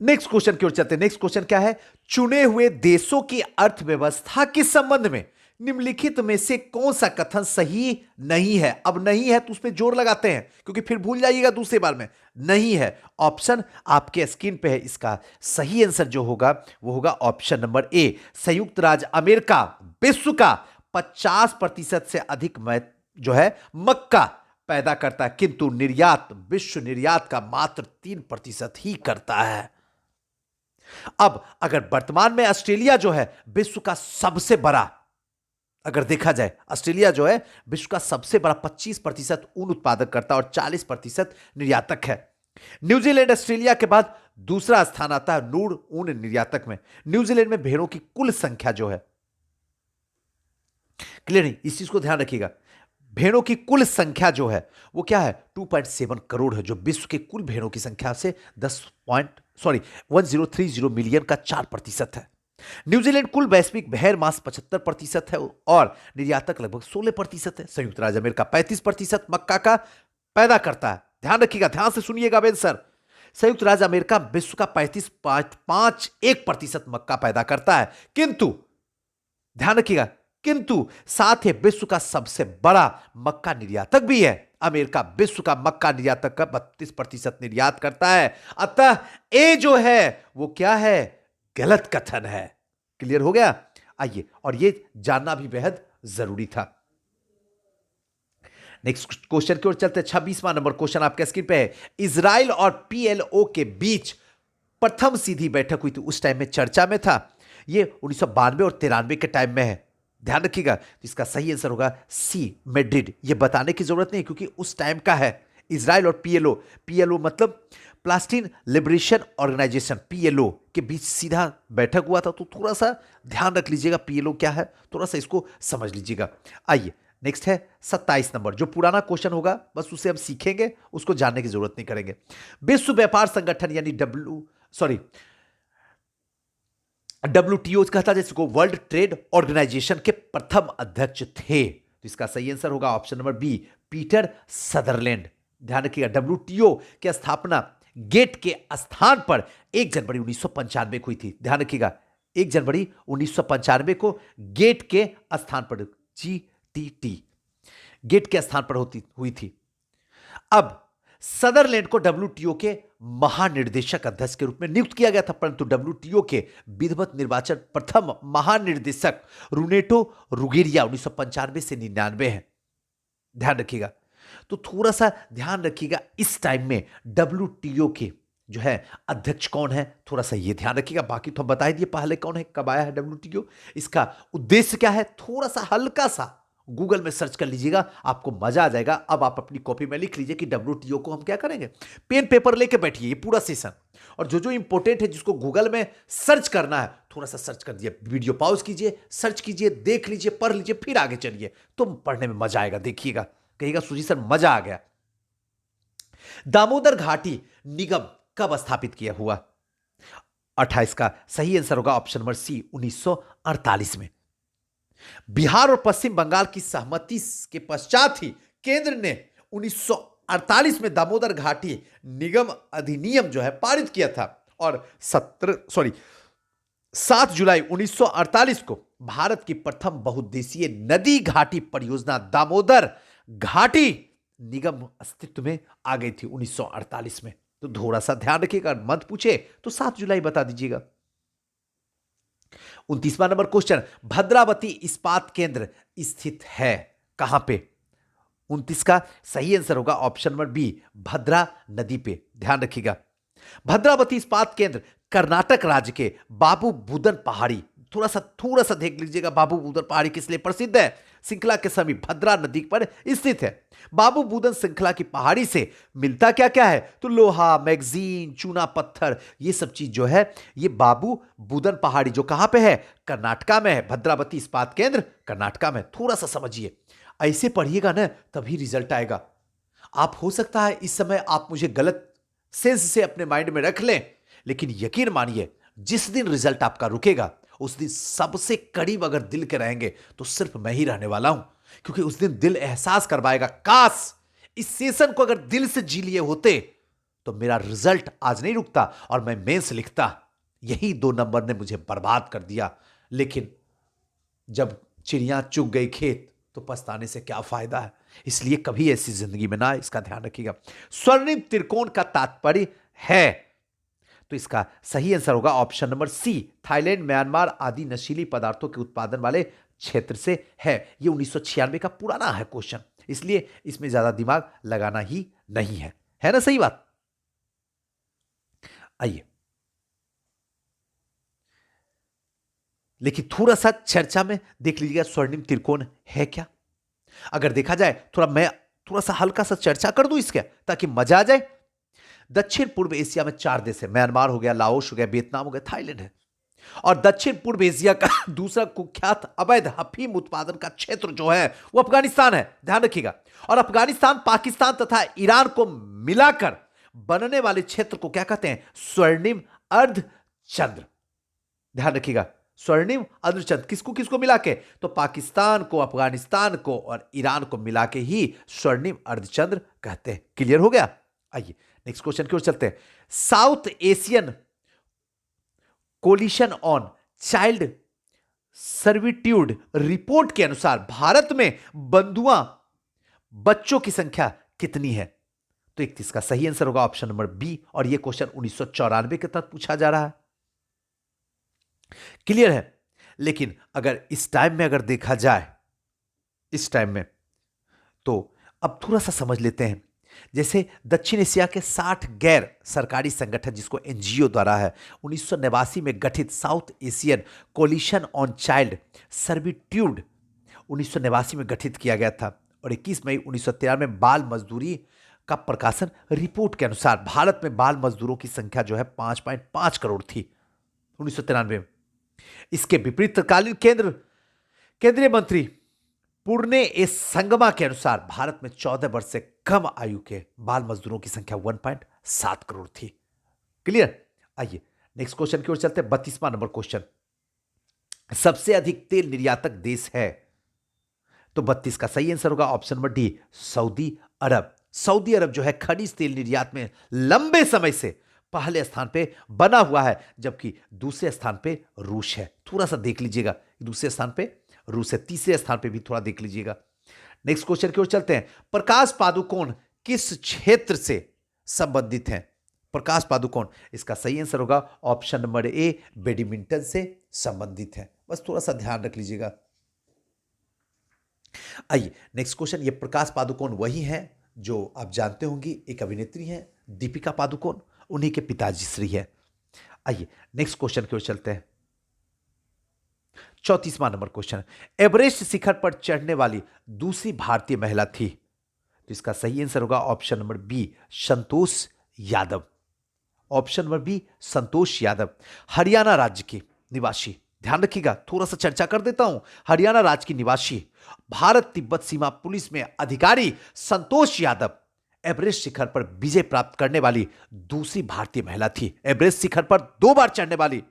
नेक्स्ट क्वेश्चन की ओर चलते हैं। नेक्स्ट क्वेश्चन क्या है? चुने हुए देशों की अर्थव्यवस्था के संबंध में निम्नलिखित में से कौन सा कथन सही नहीं है? अब नहीं है तो उस पर जोर लगाते हैं क्योंकि फिर भूल जाइएगा दूसरी बार में। नहीं है, ऑप्शन आपके स्क्रीन पे है। इसका सही आंसर जो होगा वो होगा ऑप्शन नंबर ए, संयुक्त राज्य अमेरिका विश्व का 50% से अधिक जो है मक्का पैदा करता है, किंतु निर्यात, विश्व निर्यात का मात्र 3% ही करता है। अब अगर वर्तमान में ऑस्ट्रेलिया जो है विश्व का सबसे बड़ा, अगर देखा जाए ऑस्ट्रेलिया जो है विश्व का सबसे बड़ा 25% ऊन उत्पादक करता है और 40% निर्यातक है। न्यूजीलैंड ऑस्ट्रेलिया के बाद दूसरा स्थान आता है नूर ऊन निर्यातक में। न्यूजीलैंड में भेड़ों की कुल संख्या जो है, क्लियर नहीं, इस चीज को ध्यान रखिएगा, भेड़ों की कुल संख्या जो है वो क्या है? 2.7 करोड़ है, जो विश्व के कुल भेड़ों की संख्या से 1030 मिलियन का 4% है। न्यूजीलैंड कुल वैश्विक भेड़ मांस 75% है और निर्यातक लगभग 16% है। संयुक्त राज्य अमेरिका 35% मक्का का पैदा करता है। ध्यान रखिएगा, ध्यान से सुनिएगा बेन सर। संयुक्त राज्य अमेरिका विश्व का 35.51% मक्का पैदा करता है, किंतु ध्यान रखिएगा, किंतु साथ ही विश्व का सबसे बड़ा मक्का निर्यातक भी है। अमेरिका विश्व का मक्का निर्यातक का 32% निर्यात करता है। अतः ए जो है वो क्या है? गलत कथन है। क्लियर हो गया? आइए, और ये जानना भी बेहद जरूरी था। नेक्स्ट क्वेश्चन की ओर चलते हैं। 26वां नंबर क्वेश्चन आपके स्क्रीन पे है। इजराइल और पीएलओ के बीच प्रथम सीधी बैठक हुई थी, उस टाइम में चर्चा में था। ये 1992 और 93 के टाइम में है। ध्यान रखिएगा, तो इसका सही आंसर होगा सी, मैड्रिड। ये बताने की जरूरत नहीं क्योंकि उस टाइम का है। इजराइल और पीएलओ, पीएलओ मतलब प्लास्टीन लिबरेशन ऑर्गेनाइजेशन, पीएलओ के बीच सीधा बैठक हुआ था। तो थोड़ा सा ध्यान रख लीजिएगा पीएलओ क्या है, थोड़ा सा इसको समझ लीजिएगा। आइए, नेक्स्ट है 27 नंबर, जो पुराना क्वेश्चन होगा बस उसे हम सीखेंगे, उसको जानने की जरूरत नहीं करेंगे। विश्व व्यापार संगठन यानी WTO कहता है, जिसको वर्ल्ड ट्रेड ऑर्गेनाइजेशन के प्रथम अध्यक्ष थे। तो इसका सही आंसर होगा option number B, Peter Sutherland. ध्यान रखिएगा, WTO की स्थापना गेट के स्थान पर 1 जनवरी 1995 को हुई थी। ध्यान रखिएगा, 1 जनवरी 1995 को गेट के स्थान पर, GTT, गेट के स्थान पर हुई थी। अब सदरलैंड को WTO के महानिर्देशक अध्यक्ष के रूप में नियुक्त किया गया था, परंतु WTO के विधिवत निर्वाचन प्रथम महानिर्देशक रूनेटो रुगेरिया 1995 से 99 है। ध्यान रखिएगा, तो थोड़ा सा ध्यान रखिएगा, इस टाइम में WTO के जो है अध्यक्ष कौन है, थोड़ा सा ये ध्यान रखिएगा। बाकी तो बता दिए पहले कौन है, कब आया है WTO, इसका उद्देश्य क्या है, थोड़ा सा हल्का सा गूगल में सर्च कर लीजिएगा, आपको मजा आ जाएगा। अब आप अपनी कॉपी में लिख लीजिए कि WTO को हम क्या करेंगे, पेन पेपर लेके बैठिए ये पूरा सेशन, और जो जो इंपॉर्टेंट है जिसको गूगल में सर्च करना है थोड़ा सा सर्च कर दिए, वीडियो पॉज कीजिए, सर्च कीजिए, देख लीजिए, पढ़ लीजिए, फिर आगे चलिए, तो पढ़ने में मजा आएगा। देखिएगा, कहिएगा सुजी सर मजा आ गया। दामोदर घाटी निगम कब स्थापित किया हुआ? 28 का सही आंसर होगा ऑप्शन नंबर सी, 1948 में। बिहार और पश्चिम बंगाल की सहमति के पश्चात ही केंद्र ने 1948 में दामोदर घाटी निगम अधिनियम जो है पारित किया था, और 7 जुलाई 1948 को भारत की प्रथम बहुउद्देशीय नदी घाटी परियोजना दामोदर घाटी निगम अस्तित्व में आ गई थी 1948 में। तो थोड़ा सा ध्यान रखिएगा, मत पूछे तो 7 जुलाई बता दीजिएगा। 29वां नंबर क्वेश्चन, भद्रावती इस्पात केंद्र स्थित है कहां पे? 29 का सही आंसर होगा ऑप्शन नंबर बी, भद्रा नदी पे। ध्यान रखिएगा, भद्रावती इस्पात केंद्र कर्नाटक राज्य के बाबू बुदन पहाड़ी, थोड़ा सा देख लीजिएगा, बाबू बुदन पहाड़ी किस लिए प्रसिद्ध है? श्रृंखला के समीप भद्रा नदी पर स्थित है। बाबू बुदन श्रृंखला की पहाड़ी से मिलता क्या क्या है? तो लोहा, मैगजीन, चूना पत्थर, ये सब चीज जो है ये बाबू बुदन पहाड़ी जो कहां पे है? कर्नाटका में है। भद्रावती इस्पात केंद्र कर्नाटका में। थोड़ा सा समझिए, ऐसे पढ़िएगा ना तभी रिजल्ट आएगा। आप हो सकता है इस समय आप मुझे गलत सेंस से अपने माइंड में रख लें, लेकिन यकीन मानिए जिस दिन रिजल्ट आपका रुकेगा उस दिन सबसे करीब अगर दिल के रहेंगे तो सिर्फ मैं ही रहने वाला हूं, क्योंकि उस दिन दिल एहसास करवाएगा, काश इस सेशन को अगर दिल से जी लिए होते तो मेरा रिजल्ट आज नहीं रुकता और मैं मेंस लिखता। यही 2 नंबर ने मुझे बर्बाद कर दिया। लेकिन जब चिड़िया चुग गई खेत तो पछताने से क्या फायदा है? इसलिए कभी ऐसी जिंदगी में ना, इसका ध्यान रखिएगा। स्वर्णिम त्रिकोण का तात्पर्य है, तो इसका सही आंसर होगा option number C, Thailand, Myanmar आदि नशीली पदार्थों के उत्पादन वाले क्षेत्र से है। यह 1996 का पुराना है क्वेश्चन, इसलिए इसमें ज्यादा दिमाग लगाना ही नहीं है ना? सही बात। आइए, लेकिन थोड़ा सा चर्चा में देख लीजिएगा स्वर्णिम त्रिकोण है क्या। अगर देखा जाए, मैं थोड़ा सा हल्का सा चर्चा कर दूं इसके ताकि मजा आ जाए। दक्षिण पूर्व एशिया में 4 देश है, म्यांमार हो गया, लाओस हो गया, वियतनाम हो गया, थाईलैंड है। और दक्षिण पूर्व एशिया का दूसरा कुख्यात अवैध अफीम उत्पादन का क्षेत्र जो है वो अफगानिस्तान है। ध्यान रखिएगा, और अफगानिस्तान, पाकिस्तान तथा ईरान को मिलाकर बनने वाले क्षेत्र को क्या कहते हैं? स्वर्णिम अर्धचंद्र। ध्यान रखिएगा, स्वर्णिम अर्धचंद्र किसको किसको मिला के? तो पाकिस्तान को, अफगानिस्तान को और ईरान को मिला के ही स्वर्णिम अर्धचंद्र कहते हैं। क्लियर हो गया? आइए नेक्स्ट क्वेश्चन की ओर चलते हैं। South Asian coalition on child servitude report के अनुसार भारत में बंधुआ बच्चों की संख्या कितनी है? तो 31 का सही आंसर होगा ऑप्शन नंबर बी, और यह क्वेश्चन 1994 के तहत पूछा जा रहा है। क्लियर है? लेकिन अगर इस टाइम में अगर देखा जाए, इस टाइम में, तो अब थोड़ा सा समझ लेते हैं। जैसे दक्षिण एशिया के 60 गैर सरकारी संगठन, जिसको एनजीओ द्वारा है, 1989 में गठित South Asian coalition on child servitude 1989 में गठित किया गया था, और 21 मई 1993 में बाल मजदूरी का प्रकाशन रिपोर्ट के अनुसार भारत में बाल मजदूरों की संख्या जो है 5.5 करोड़ थी 1993 में। इसके विपरीत तत्कालीन केंद्रीय मंत्री पुरने एस संगमा के अनुसार भारत में 14 वर्ष से कम आयु के बाल मजदूरों की संख्या 1.7 करोड़ थी। क्लियर? आइए नेक्स्ट क्वेश्चन की ओर चलते हैं। 32वां नंबर क्वेश्चन, सबसे अधिक तेल निर्यातक देश है? तो 32 का सही आंसर होगा ऑप्शन नंबर डी, सऊदी अरब। सऊदी अरब जो है खनिज तेल निर्यात में लंबे समय से पहले स्थान पे बना हुआ है, जबकि दूसरे स्थान पे रूस है। थोड़ा सा देख लीजिएगा, दूसरे स्थान पे रूस है, तीसरे स्थान पे भी थोड़ा देख लीजिएगा। नेक्स्ट क्वेश्चन की ओर चलते हैं। प्रकाश पादुकोण किस क्षेत्र से संबंधित हैं? प्रकाश पादुकोण, इसका सही आंसर होगा ऑप्शन नंबर ए, बैडमिंटन से संबंधित है। बस थोड़ा सा ध्यान रख लीजिएगा। आइए नेक्स्ट क्वेश्चन, ये प्रकाश पादुकोण वही है जो आप जानते होंगे, एक अभिनेत्री हैं दीपिका पादुकोण, उन्हीं के पिताजी श्री है। आइए नेक्स्ट क्वेश्चन की ओर चलते हैं। 34वां नंबर क्वेश्चन, एवरेस्ट शिखर पर चढ़ने वाली दूसरी भारतीय महिला थी? तो इसका सही आंसर होगा option number B, Santosh Yadav. Option number B, Santosh Yadav, Haryana राज्य की निवासी। ध्यान रखिएगा, थोड़ा सा चर्चा कर देता हूं। हरियाणा राज्य की निवासी, भारत तिब्बत सीमा पुलिस में अधिकारी संतोष यादव एवरेस्ट शिखर पर विजय प्राप्त करने वाली दूसरी भारतीय महिला थी। एवरेस्ट शिखर पर 2 बार चढ़ने वाली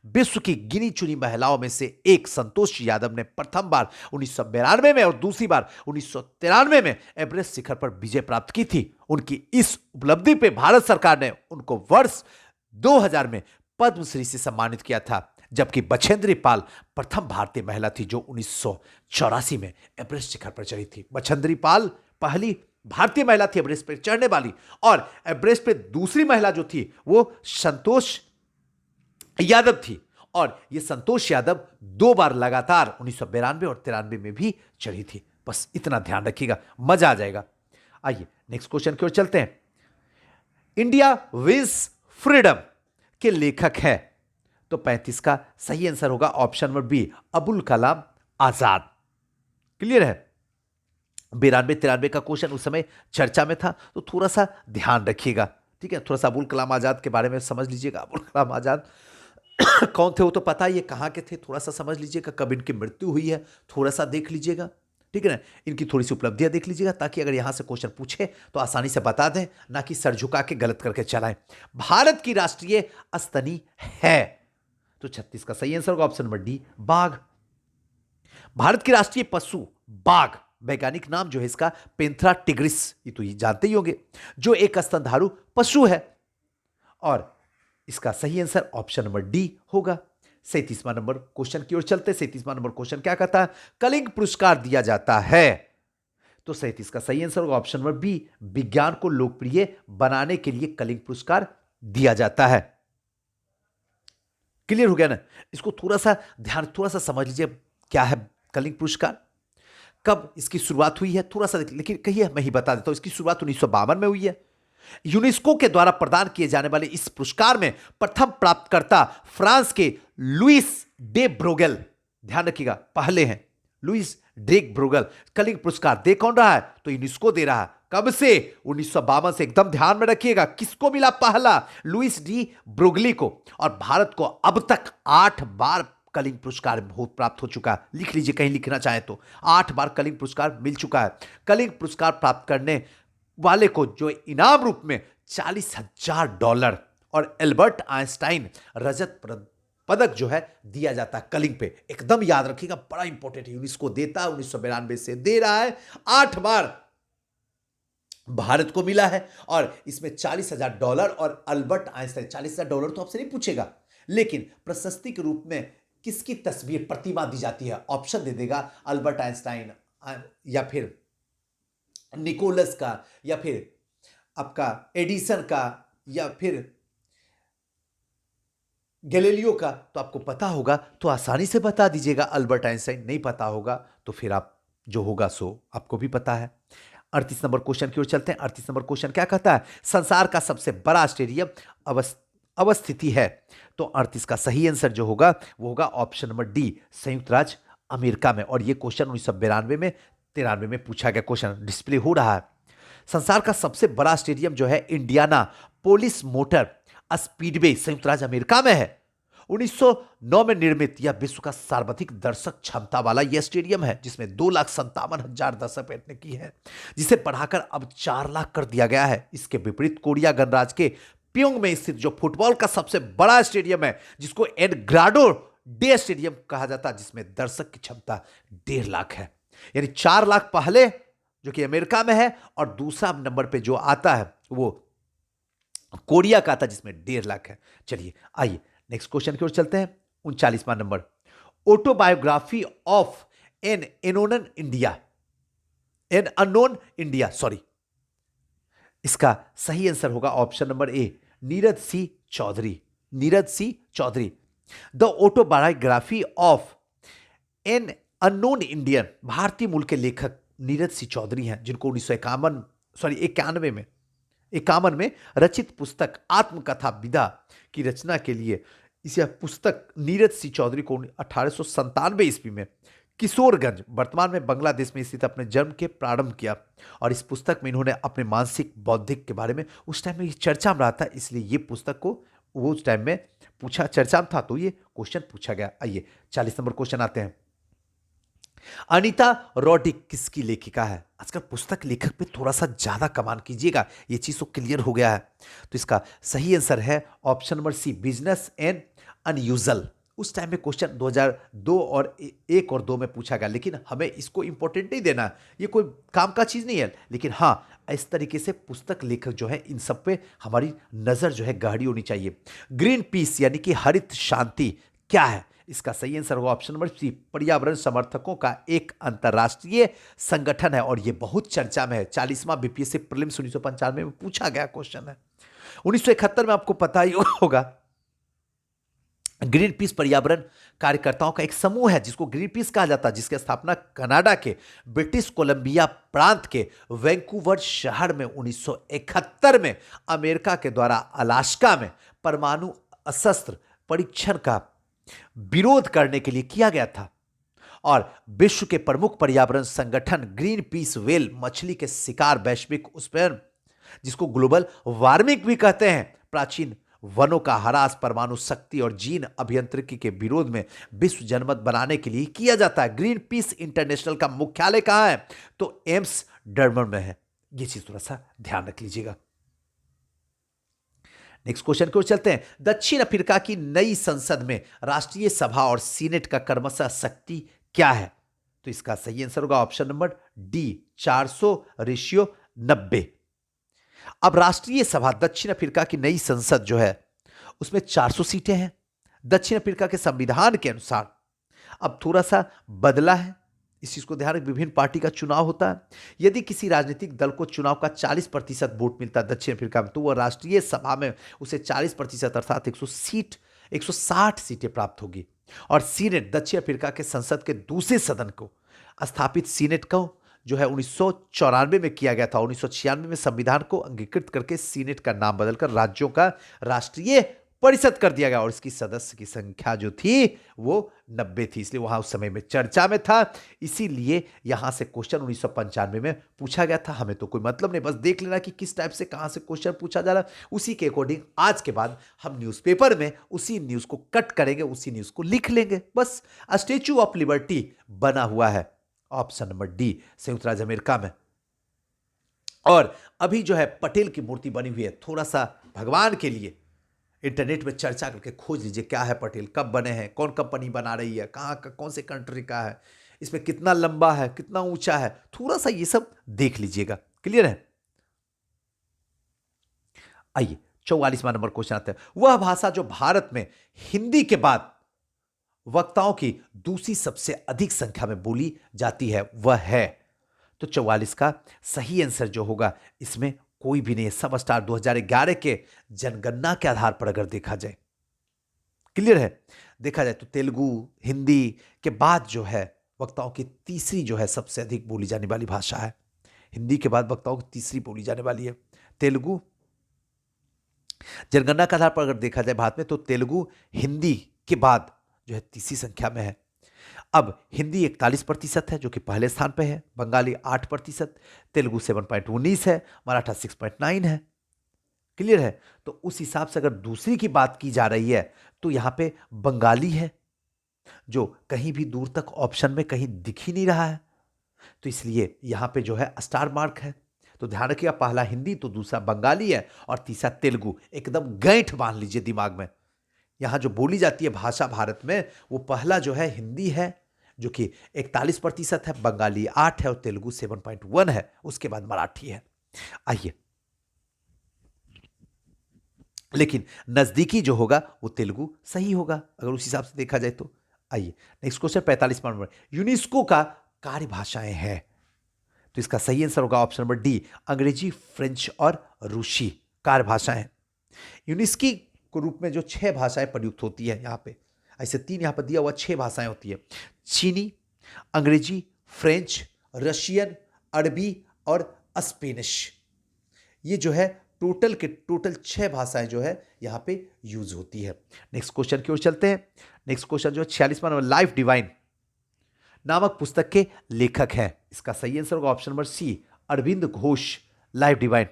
विश्व की गिनी चुनी महिलाओं में से एक संतोष यादव ने प्रथम बार 1992 में और दूसरी बार 1993 में एवरेस्ट शिखर पर विजय प्राप्त की थी। उनकी इस उपलब्धि पे भारत सरकार ने उनको वर्ष 2000 में पद्मश्री से सम्मानित किया था, जबकि बछेंद्री पाल प्रथम भारतीय महिला थी जो 1984 में एवरेस्ट शिखर पर चढ़ी थी। बछेंद्री पाल पहली भारतीय महिला थी एवरेस्ट पे चढ़ने वाली, और एवरेस्ट पे दूसरी महिला जो थी वो संतोष यादव थी। और ये संतोष यादव 2 बार लगातार 1992 और 93 में भी चढ़ी थी। बस इतना ध्यान रखिएगा, मजा आ जाएगा। आइए नेक्स्ट क्वेश्चन की ओर चलते हैं। इंडिया विंस फ्रीडम के लेखक है, तो 35 का सही आंसर होगा option number B, Abul Kalam Azad. Clear है? 92-93 का क्वेश्चन उस समय चर्चा में था, तो थोड़ा सा ध्यान रखिएगा, ठीक है? थोड़ा सा अबुल कलाम आजाद के बारे में समझ लीजिएगा। अबुल कलाम आजाद कौन थे वो तो पता ही है, कहाँ के थे थोड़ा सा समझ लीजिएगा, कब इनकी मृत्यु हुई है थोड़ा सा देख लीजिएगा, ठीक है ना? इनकी थोड़ी सी उपलब्धियां देख लीजिएगा, ताकि अगर यहां से क्वेश्चन पूछे तो आसानी से बता दें, ना कि सर झुका के गलत करके चलाएं। भारत की राष्ट्रीय स्तनी है, तो 36 का सही आंसर होगा ऑप्शन नंबर डी, बाघ। भारत की राष्ट्रीय पशु बाघ, वैज्ञानिक नाम जो है इसका पेंथ्रा टिग्रिस, ये तो ये जानते ही होंगे, जो एक स्तनधारू पशु है। और इसका सही आंसर ऑप्शन नंबर डी होगा। 37वां नंबर क्वेश्चन की ओर चलते। 37वां नंबर क्वेश्चन क्या कहता है? कलिंग पुरस्कार दिया जाता है, तो 37 का सही आंसर होगा ऑप्शन नंबर बी, विज्ञान को लोकप्रिय बनाने के लिए कलिंग पुरस्कार दिया जाता है। क्लियर हो गया ना? इसको थोड़ा सा ध्यान, थोड़ा सा समझ लीजिए, क्या है कलिंग पुरस्कार, कब इसकी शुरुआत हुई है थोड़ा सा, लेकिन कहिए मैं ही बता देता हूं। इसकी शुरुआत 1952 में हुई है। यूनेस्को के द्वारा प्रदान किए जाने वाले इस पुरस्कार में प्रथम प्राप्तकर्ता फ्रांस के लुइस डे ब्रोगेल, ध्यान रखिएगा पहले हैं लुइस डे ब्रोगेल। कलिंग पुरस्कार दे कौन रहा है? तो यूनेस्को दे रहा है। कब से? 1952 से। एकदम ध्यान में रखिएगा, किसको मिला पहला? लुइस डी ब्रोगली को। और भारत को अब तक 8 बार कलिंग पुरस्कार प्राप्त हो चुका है। लिख लीजिए कहीं लिखना चाहे तो, 8 बार कलिंग पुरस्कार मिल चुका है। कलिंग पुरस्कार प्राप्त करने वाले को जो इनाम रूप में $40,000 और एल्बर्ट आइंस्टाइन रजत पदक जो है दिया जाता है कलिंग पे। एकदम याद रखिएगा, बड़ा इंपॉर्टेंट है। यूनेस्को देता है, 1992 से दे रहा है, 8 बार भारत को मिला है। और इसमें $40,000 और अल्बर्ट आइंस्टाइन, $40,000 तो आपसे नहीं पूछेगा, लेकिन प्रशस्ति के रूप में किसकी तस्वीर, प्रतिमा दी जाती है? ऑप्शन दे देगा, अल्बर्ट आइंस्टाइन या फिर निकोलस का, या फिर आपका एडिसन का, या फिर गैलीलियो का। तो आपको पता होगा तो आसानी से बता दीजिएगा। अल्बर्ट आइंस्टाइन नहीं पता होगा तो फिर आप जो होगा सो आपको भी पता है। 38 नंबर क्वेश्चन की ओर चलते हैं। 38 नंबर क्वेश्चन क्या कहता है? संसार का सबसे बड़ा स्टेडियम अवस्थिति है, तो 38 का सही आंसर जो होगा वो होगा ऑप्शन नंबर डी, संयुक्त राज्य अमेरिका में। और ये क्वेश्चन 1992 में 93 में पूछा गया, क्वेश्चन डिस्प्ले हो रहा है। संसार का सबसे बड़ा स्टेडियम जो है इंडियाना पोलिस मोटर स्पीडवे संयुक्त राज्य अमेरिका में है। 1909 में निर्मित यह विश्व का सर्वाधिक दर्शक क्षमता वाला यह स्टेडियम है, जिसमें 2,57,000 दर्शक बैठने की है, जिसे बढ़ाकर अब 4 लाख कर दिया गया है। इसके विपरीत कोरिया गणराज्य के प्योंग में स्थित जो फुटबॉल का सबसे बड़ा स्टेडियम है, जिसको एडग्राडो डे स्टेडियम कहा जाता है, जिसमें दर्शक की क्षमता 1.5 लाख है। यानी 4 लाख पहले जो कि अमेरिका में है, और दूसरा नंबर पे जो आता है वो कोरिया का आता है, जिसमें 1.5 लाख है। चलिए आइए नेक्स्ट क्वेश्चन की ओर चलते हैं। 39वां number, autobiography of an unknown India, sorry, इसका सही आंसर होगा option number A, Neeraj C Chaudhuri. Neeraj C Chaudhuri. The autobiography of an unknown Indian, भारतीय मूल के लेखक नीरज सी चौधरी हैं, जिनको 1951 में रचित पुस्तक आत्मकथा विदा की रचना के लिए इस पुस्तक नीरज सी चौधरी को 1897 ईस्वी में किशोरगंज, वर्तमान में बांग्लादेश में स्थित, अपने जन्म के प्रारंभ किया। और इस पुस्तक में इन्होंने अपने मानसिक बौद्धिक के बारे में, उस टाइम में ये चर्चा में रहा था, इसलिए ये पुस्तक को वो उस टाइम में पूछा, चर्चा में था, तो ये क्वेश्चन पूछा गया। आइए 40 नंबर क्वेश्चन आते हैं। अनीता रॉडिक किसकी लेखिका है? आजकल पुस्तक लेखक पे थोड़ा सा ज्यादा कमान कीजिएगा, ये चीज तो क्लियर हो गया है। तो इसका सही आंसर है option number C, business and unusual. उस टाइम में क्वेश्चन 2002 और 1 और 2 में पूछा गया, लेकिन हमें इसको इंपॉर्टेंट नहीं देना, ये कोई काम का चीज नहीं है। लेकिन हाँ, इस तरीके से पुस्तक लेखक जो है, इन सब पे हमारी नजर जो है गहरी होनी चाहिए। ग्रीन पीस यानी कि हरित शांति क्या है? इसका सही आंसर होगा ऑप्शन नंबर सी, पर्यावरण समर्थकों का एक अंतरराष्ट्रीय संगठन है और यह बहुत चर्चा में है। 40वां बीपीएससी प्रीलिम्स 1995 में पूछा गया क्वेश्चन है। 1971 में आपको पता ही होगा, ग्रीन पीस पर्यावरण कार्यकर्ताओं का एक समूह है जिसको ग्रीन पीस कहा जाता है, जिसकी स्थापना कनाडा के ब्रिटिश कोलंबिया प्रांत के वैंकूवर शहर में 1971 में अमेरिका के द्वारा अलास्का में परमाणु अस्त्र परीक्षण का विरोध करने के लिए किया गया था। और विश्व के प्रमुख पर्यावरण संगठन ग्रीन पीस व्हेल मछली के शिकार, वैश्विक उष्णन जिसको ग्लोबल वार्मिंग भी कहते हैं, प्राचीन वनों का ह्रास, परमाणु शक्ति और जीन अभियांत्रिकी के विरोध में विश्व जनमत बनाने के लिए किया जाता है। ग्रीन पीस इंटरनेशनल का मुख्यालय कहां है? तो एम्स डर्बन में है। यह चीज थोड़ा सा ध्यान रख लीजिएगा। नेक्स्ट क्वेश्चन की ओर चलते हैं। दक्षिण अफ्रीका की नई संसद में राष्ट्रीय सभा और सीनेट का क्रमशः शक्ति क्या है? तो इसका सही आंसर होगा ऑप्शन नंबर डी, 400:90। अब राष्ट्रीय सभा, दक्षिण अफ्रीका की नई संसद जो है उसमें 400 सीटें हैं दक्षिण अफ्रीका के संविधान के अनुसार। अब थोड़ा सा बदला है, इस चीज को ध्यान रखें, विभिन्न पार्टी का चुनाव होता है। यदि किसी राजनीतिक दल को चुनाव का 40% वोट मिलता है दक्षिण अफ्रीका में, तो वह राष्ट्रीय सभा में उसे 40% अर्थात 160 सीटें प्राप्त होगी। और सीनेट, दक्षिण अफ्रीका के संसद के दूसरे सदन को स्थापित सीनेट को जो है 1994 में किया गया था। 1996 में संविधान को अंगीकृत करके सीनेट का नाम बदलकर राज्यों का राष्ट्रीय परिषद कर दिया गया और इसकी सदस्य की संख्या जो थी वो 90 थी, इसलिए वहां उस समय में चर्चा में था। इसीलिए यहां से क्वेश्चन 1995 में पूछा गया था। हमें तो कोई मतलब नहीं, बस देख लेना कि किस टाइप से कहां से क्वेश्चन पूछा जा रहा है, उसी के अकॉर्डिंग आज के बाद हम न्यूज़पेपर में उसी न्यूज को कट करेंगे, उसी न्यूज को लिख लेंगे। बस स्टैच्यू ऑफ लिबर्टी बना हुआ है ऑप्शन नंबर डी, संयुक्त राज्य अमेरिका में। और अभी जो है पटेल की मूर्ति बनी हुई है। थोड़ा सा भगवान के लिए इंटरनेट में चर्चा करके खोज लीजिए क्या है पटेल, कब बने हैं, कौन कंपनी बना रही है, कहां का, कौन से कंट्री का है, इसमें कितना लंबा है, कितना ऊंचा है, थोड़ा सा ये सब देख लीजिएगा। क्लियर है? आइए 44वां नंबर क्वेश्चन आता है। वह भाषा जो भारत में हिंदी के बाद वक्ताओं की दूसरी सबसे अधिक संख्या में बोली जाती है वह है? तो 44 का सही आंसर जो होगा इसमें कोई भी नहीं है। सब स्टार 2011 के जनगणना के आधार पर अगर देखा जाए, क्लियर है, देखा जाए तो तेलुगु हिंदी के बाद जो है वक्ताओं की तीसरी जो है सबसे अधिक बोली जाने वाली भाषा है। हिंदी के बाद वक्ताओं की तीसरी बोली जाने वाली है तेलुगु। जनगणना के आधार पर अगर देखा जाए भारत में, तो तेलुगु हिंदी के बाद जो है तीसरी संख्या में है। अब हिंदी 41% है जो कि पहले स्थान पे है, बंगाली 8%, तेलुगु 7.19 है, मराठा 6.9 है। क्लियर है? तो उस हिसाब से अगर दूसरी की बात की जा रही है तो यहां पे बंगाली है जो कहीं भी दूर तक ऑप्शन में कहीं दिख ही नहीं रहा है, तो इसलिए यहां पे जो है स्टार मार्क है। तो ध्यान रखिएगा, पहला हिंदी तो दूसरा बंगाली है और तीसरा तेलुगु। एकदम गांठ बांध लीजिए दिमाग में। यहां जो बोली जाती है भाषा भारत में, वो पहला जो है हिंदी है जो कि 41% है, बंगाली 8 है और तेलुगु 7.1 है, उसके बाद मराठी है। आइए, लेकिन नजदीकी जो होगा वो तेलुगु सही होगा अगर उस हिसाब से देखा जाए तो। आइए नेक्स्ट क्वेश्चन 45वां नंबर, यूनेस्को का कार्य भाषाएं हैं, तो इसका सही आंसर होगा ऑप्शन नंबर डी, अंग्रेजी, फ्रेंच और रूसी कार्य भाषाएं। यूनेस्को के रूप में जो 6 भाषाएं प्रयुक्त होती है, यहां पे ऐसे 3 यहां पर दिया हुआ 6 भाषाएं होती है, चीनी, अंग्रेजी, फ्रेंच, रशियन, अरबी और स्पेनिश। ये जो है टोटल 6 भाषाएं जो है यहां पे यूज होती है। नेक्स्ट क्वेश्चन की ओर चलते हैं। नेक्स्ट क्वेश्चन जो है 46वां नंबर, लाइफ डिवाइन नामक पुस्तक के लेखक हैं, इसका सही आंसर होगा option number C, Arvind Ghosh. Life divine,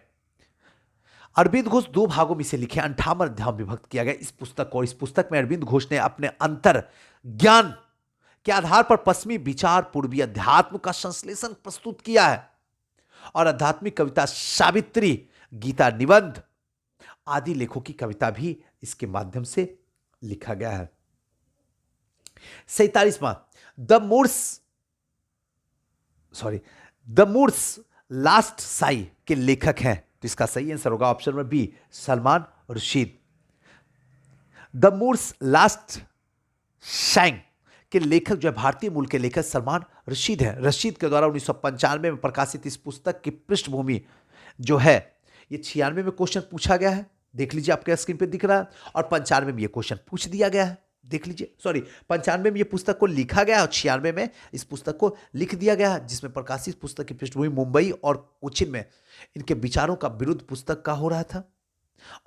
Arvind Ghosh 2 भागों में से लिखे, 58 अध्यायों में विभक्त किया गया इस पुस्तक को। इस पुस्तक में अरविंद घोष ने अपने अंतर ज्ञान के आधार पर पश्चिमी विचार, पूर्वी अध्यात्म का संश्लेषण प्रस्तुत किया है और आध्यात्मिक कविता, सावित्री, गीता, निबंध आदि लेखों की कविता भी इसके माध्यम से लिखा गया है। 47वां, द मूर्स लास्ट साई के लेखक हैं, तो इसका सही आंसर होगा option number B, Salman Rushdie. The Moor's last शैंग के लेखक जो है भारतीय मूल के लेखक सलमान रशीद हैं। रशीद के द्वारा 1995 में प्रकाशित इस पुस्तक की पृष्ठभूमि जो है, ये 96 में क्वेश्चन पूछा गया है, देख लीजिए आपके स्क्रीन पे दिख रहा है, और 95 में ये क्वेश्चन पूछ दिया गया है, देख लीजिए। सॉरी, 95 में ये पुस्तक को लिखा गया और 96 में इस पुस्तक को लिख दिया गया है, जिसमें प्रकाशित पुस्तक की पृष्ठभूमि मुंबई और कोचिन में इनके विचारों का विरोध पुस्तक का हो रहा था,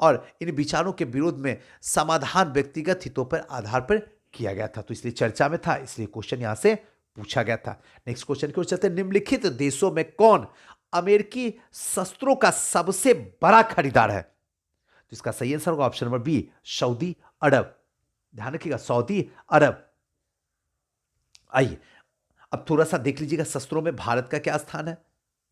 और इन विचारों के विरोध में समाधान व्यक्तिगत हितों पर आधार पर किया गया था, तो इसलिए चर्चा में था, इसलिए क्वेश्चन यहां से पूछा गया था। नेक्स्ट क्वेश्चन की ओर चलते हैं। निम्नलिखित देशों में कौन अमेरिकी शस्त्रों का सबसे बड़ा खरीदार है? तो इसका सही आंसर होगा ऑप्शन नंबर बी, सऊदी अरब। ध्यान रखिएगा, सऊदी अरब। आइए अब थोड़ा सा देख लीजिएगा शस्त्रों में भारत का क्या स्थान है,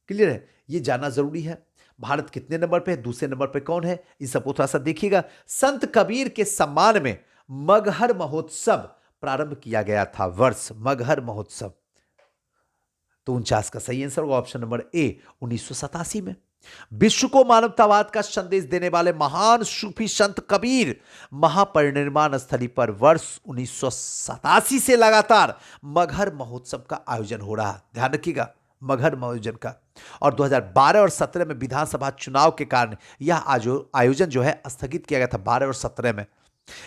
क्लियर है, ये जानना जरूरी है। भारत कितने नंबर पे है, दूसरे नंबर पे कौन है, इस सबको थोड़ा सा देखिएगा। संत कबीर के सम्मान में मगहर महोत्सव प्रारंभ किया गया था, वर्ष मगहर महोत्सव, तो 49 का सही आंसर होगा ऑप्शन नंबर ए, 1987 में। विश्व को मानवतावाद का संदेश देने वाले महान सूफी संत कबीर महापरिनिर्वाण स्थली पर वर्ष 1987 से लगातार मगहर महोत्सव का आयोजन हो रहा है, ध्यान रखिएगा, मगहर महोत्सव का। और 2012 और 17 में विधानसभा चुनाव के कारण यह आयोजन जो है स्थगित किया गया था, 12 और 17 में।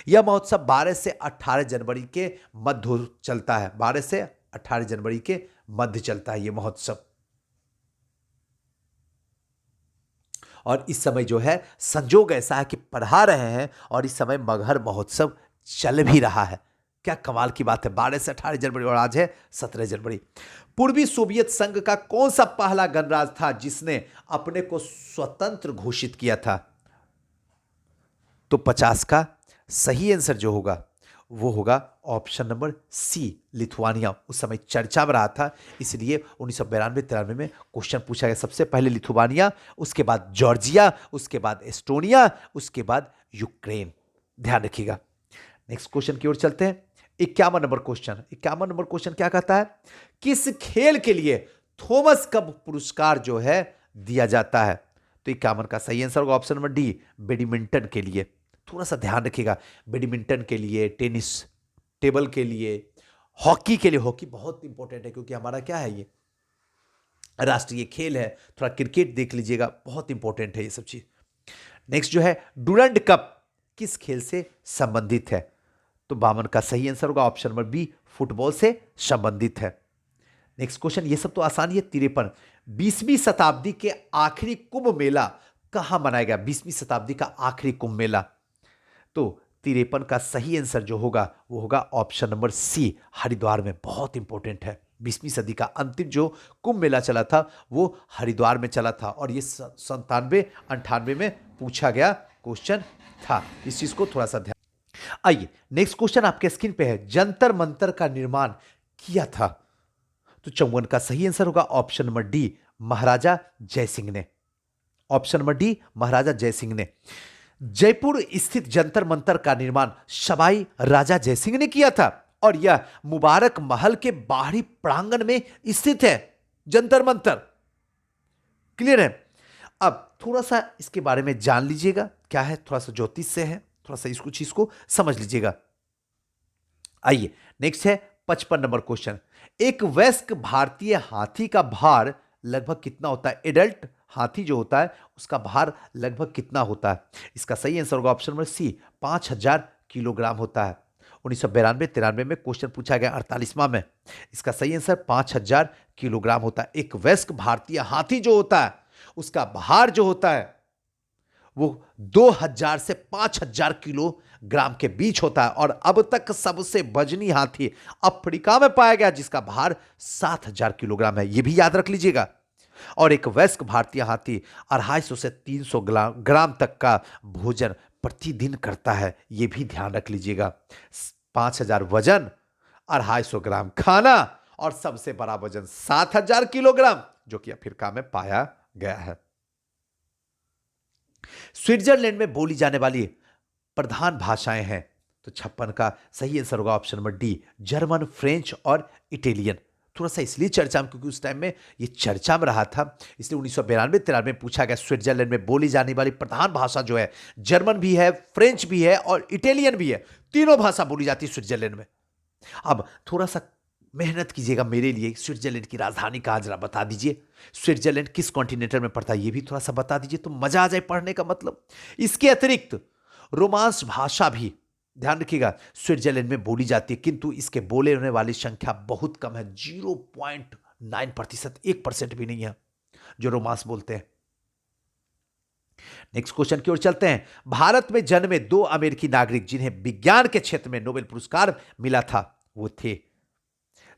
यह महोत्सव 12 से 18 जनवरी के मध्य चलता है, 12 से 18 जनवरी के मध्य चलता है यह महोत्सव। और इस समय जो है संजोग ऐसा है कि पढ़ा रहे हैं और इस समय मगहर महोत्सव चल भी रहा है, क्या कमाल की बात है। 12 से 18 जनवरी और आज है 17 जनवरी। पूर्वी सोवियत संघ का कौन सा पहला गणराज्य था जिसने अपने को स्वतंत्र घोषित किया था? तो 50 का सही आंसर जो होगा वो होगा ऑप्शन नंबर सी, लिथुआनिया। उस समय चर्चा में रहा था, इसलिए 1992-93 में क्वेश्चन पूछा गया। सबसे पहले लिथुआनिया, उसके बाद जॉर्जिया, उसके बाद एस्टोनिया, उसके बाद यूक्रेन, ध्यान रखिएगा। नेक्स्ट क्वेश्चन की ओर चलते हैं। 51 नंबर क्वेश्चन। 51 नंबर क्वेश्चन क्या कहता है? किस खेल के लिए थॉमस कप पुरस्कार जो है दिया जाता है? तो 51 का सही आंसर होगा ऑप्शन नंबर डी, बैडमिंटन के लिए। थोड़ा सा ध्यान रखिएगा, बैडमिंटन के लिए, टेनिस टेबल के लिए, हॉकी के लिए। हॉकी बहुत इंपॉर्टेंट है क्योंकि हमारा क्या है, ये राष्ट्रीय खेल है। थोड़ा क्रिकेट देख लीजिएगा, बहुत इंपॉर्टेंट है ये सब चीज। नेक्स्ट जो है डुरंड कप किस खेल से संबंधित है? तो 52 का सही आंसर होगा ऑप्शन नंबर बी, फुटबॉल से संबंधित है। नेक्स्ट क्वेश्चन, ये सब तो आसान ही है। 53, 20वीं शताब्दी के आखिरी कुंभ मेला कहां मनाया गया? 20वीं शताब्दी का आखिरी कुंभ मेला, तो 53 का सही आंसर जो होगा वो होगा ऑप्शन नंबर सी, हरिद्वार में। बहुत इंपॉर्टेंट है, 20वीं सदी का अंतिम जो कुंभ मेला चला था वो हरिद्वार में चला था, और ये 97-98 में पूछा गया क्वेश्चन था। इस चीज को थोड़ा सा ध्यान। आइए नेक्स्ट क्वेश्चन आपके स्क्रीन पे है। जंतर मंतर का निर्माण किया था? तो 54 का सही आंसर होगा ऑप्शन नंबर डी, महाराजा जयसिंह ने। ऑप्शन नंबर डी, महाराजा जयसिंह ने। जयपुर स्थित जंतर मंतर का निर्माण सवाई राजा जयसिंह ने किया था, और यह मुबारक महल के बाहरी प्रांगण में स्थित है जंतर मंतर, क्लियर है। अब थोड़ा सा इसके बारे में जान लीजिएगा, क्या है, थोड़ा सा ज्योतिष से है, थोड़ा सा इसको चीज को समझ लीजिएगा। आइए नेक्स्ट है 55 नंबर क्वेश्चन। एक वयस्क भारतीय हाथी का भार लगभग कितना होता है? एडल्ट हाथी जो होता है उसका भार लगभग कितना होता है? इसका सही आंसर होगा ऑप्शन नंबर सी, 5000 किलोग्राम होता है। 1992-93 में क्वेश्चन पूछा गया 48वां में। इसका सही आंसर 5000 किलोग्राम होता है। एक वयस्क भारतीय हाथी जो होता है उसका भार जो होता है वो 2000 से 5000 किलोग्राम के बीच होता है, और अब तक सबसे वजनी हाथी अफ्रीका में पाया गया जिसका भार 7000 किलोग्राम है, यह भी याद रख लीजिएगा। और एक वयस्क भारतीय हाथी 250 से 300 ग्राम तक का भोजन प्रतिदिन करता है, यह भी ध्यान रख लीजिएगा। 5000 वजन, 250 ग्राम खाना, और सबसे बड़ा वजन 7000 किलोग्राम जो कि अफ्रीका में पाया गया है। स्विट्जरलैंड में बोली जाने वाली प्रधान भाषाएं हैं? तो 56 का सही आंसर होगा option number D, German, French और इटालियन। थोड़ा सा इसलिए चर्चा में क्योंकि उस टाइम में ये चर्चा में रहा था, इसलिए 1992-93 में पूछा गया स्विट्जरलैंड में बोली जाने वाली प्रधान भाषा जो है जर्मन भी है, फ्रेंच भी है और इटालियन भी है। तीनों भाषा बोली जाती है स्विट्जरलैंड में, अब थोड़ा सा मेहनत कीजिएगा मेरे लिए, स्विट्जरलैंड की राजधानी कहाँ जरा बता दीजिए। स्विट्जरलैंड किस कॉन्टिनेंटल में पड़ता है ये भी थोड़ा सा बता दीजिए, तो मजा आ जाए पढ़ने का मतलब। इसके अतिरिक्त रोमांस भाषा भी ध्यान रखिएगा स्विट्जरलैंड में बोली जाती है, किंतु इसके बोले होने वाली संख्या बहुत कम है, 0.9%, 1% भी नहीं है जो रोमांस बोलते हैं। नेक्स्ट क्वेश्चन की ओर चलते हैं। भारत में जन्मे दो अमेरिकी नागरिक जिन्हें विज्ञान के क्षेत्र में नोबेल पुरस्कार मिला था वो थे,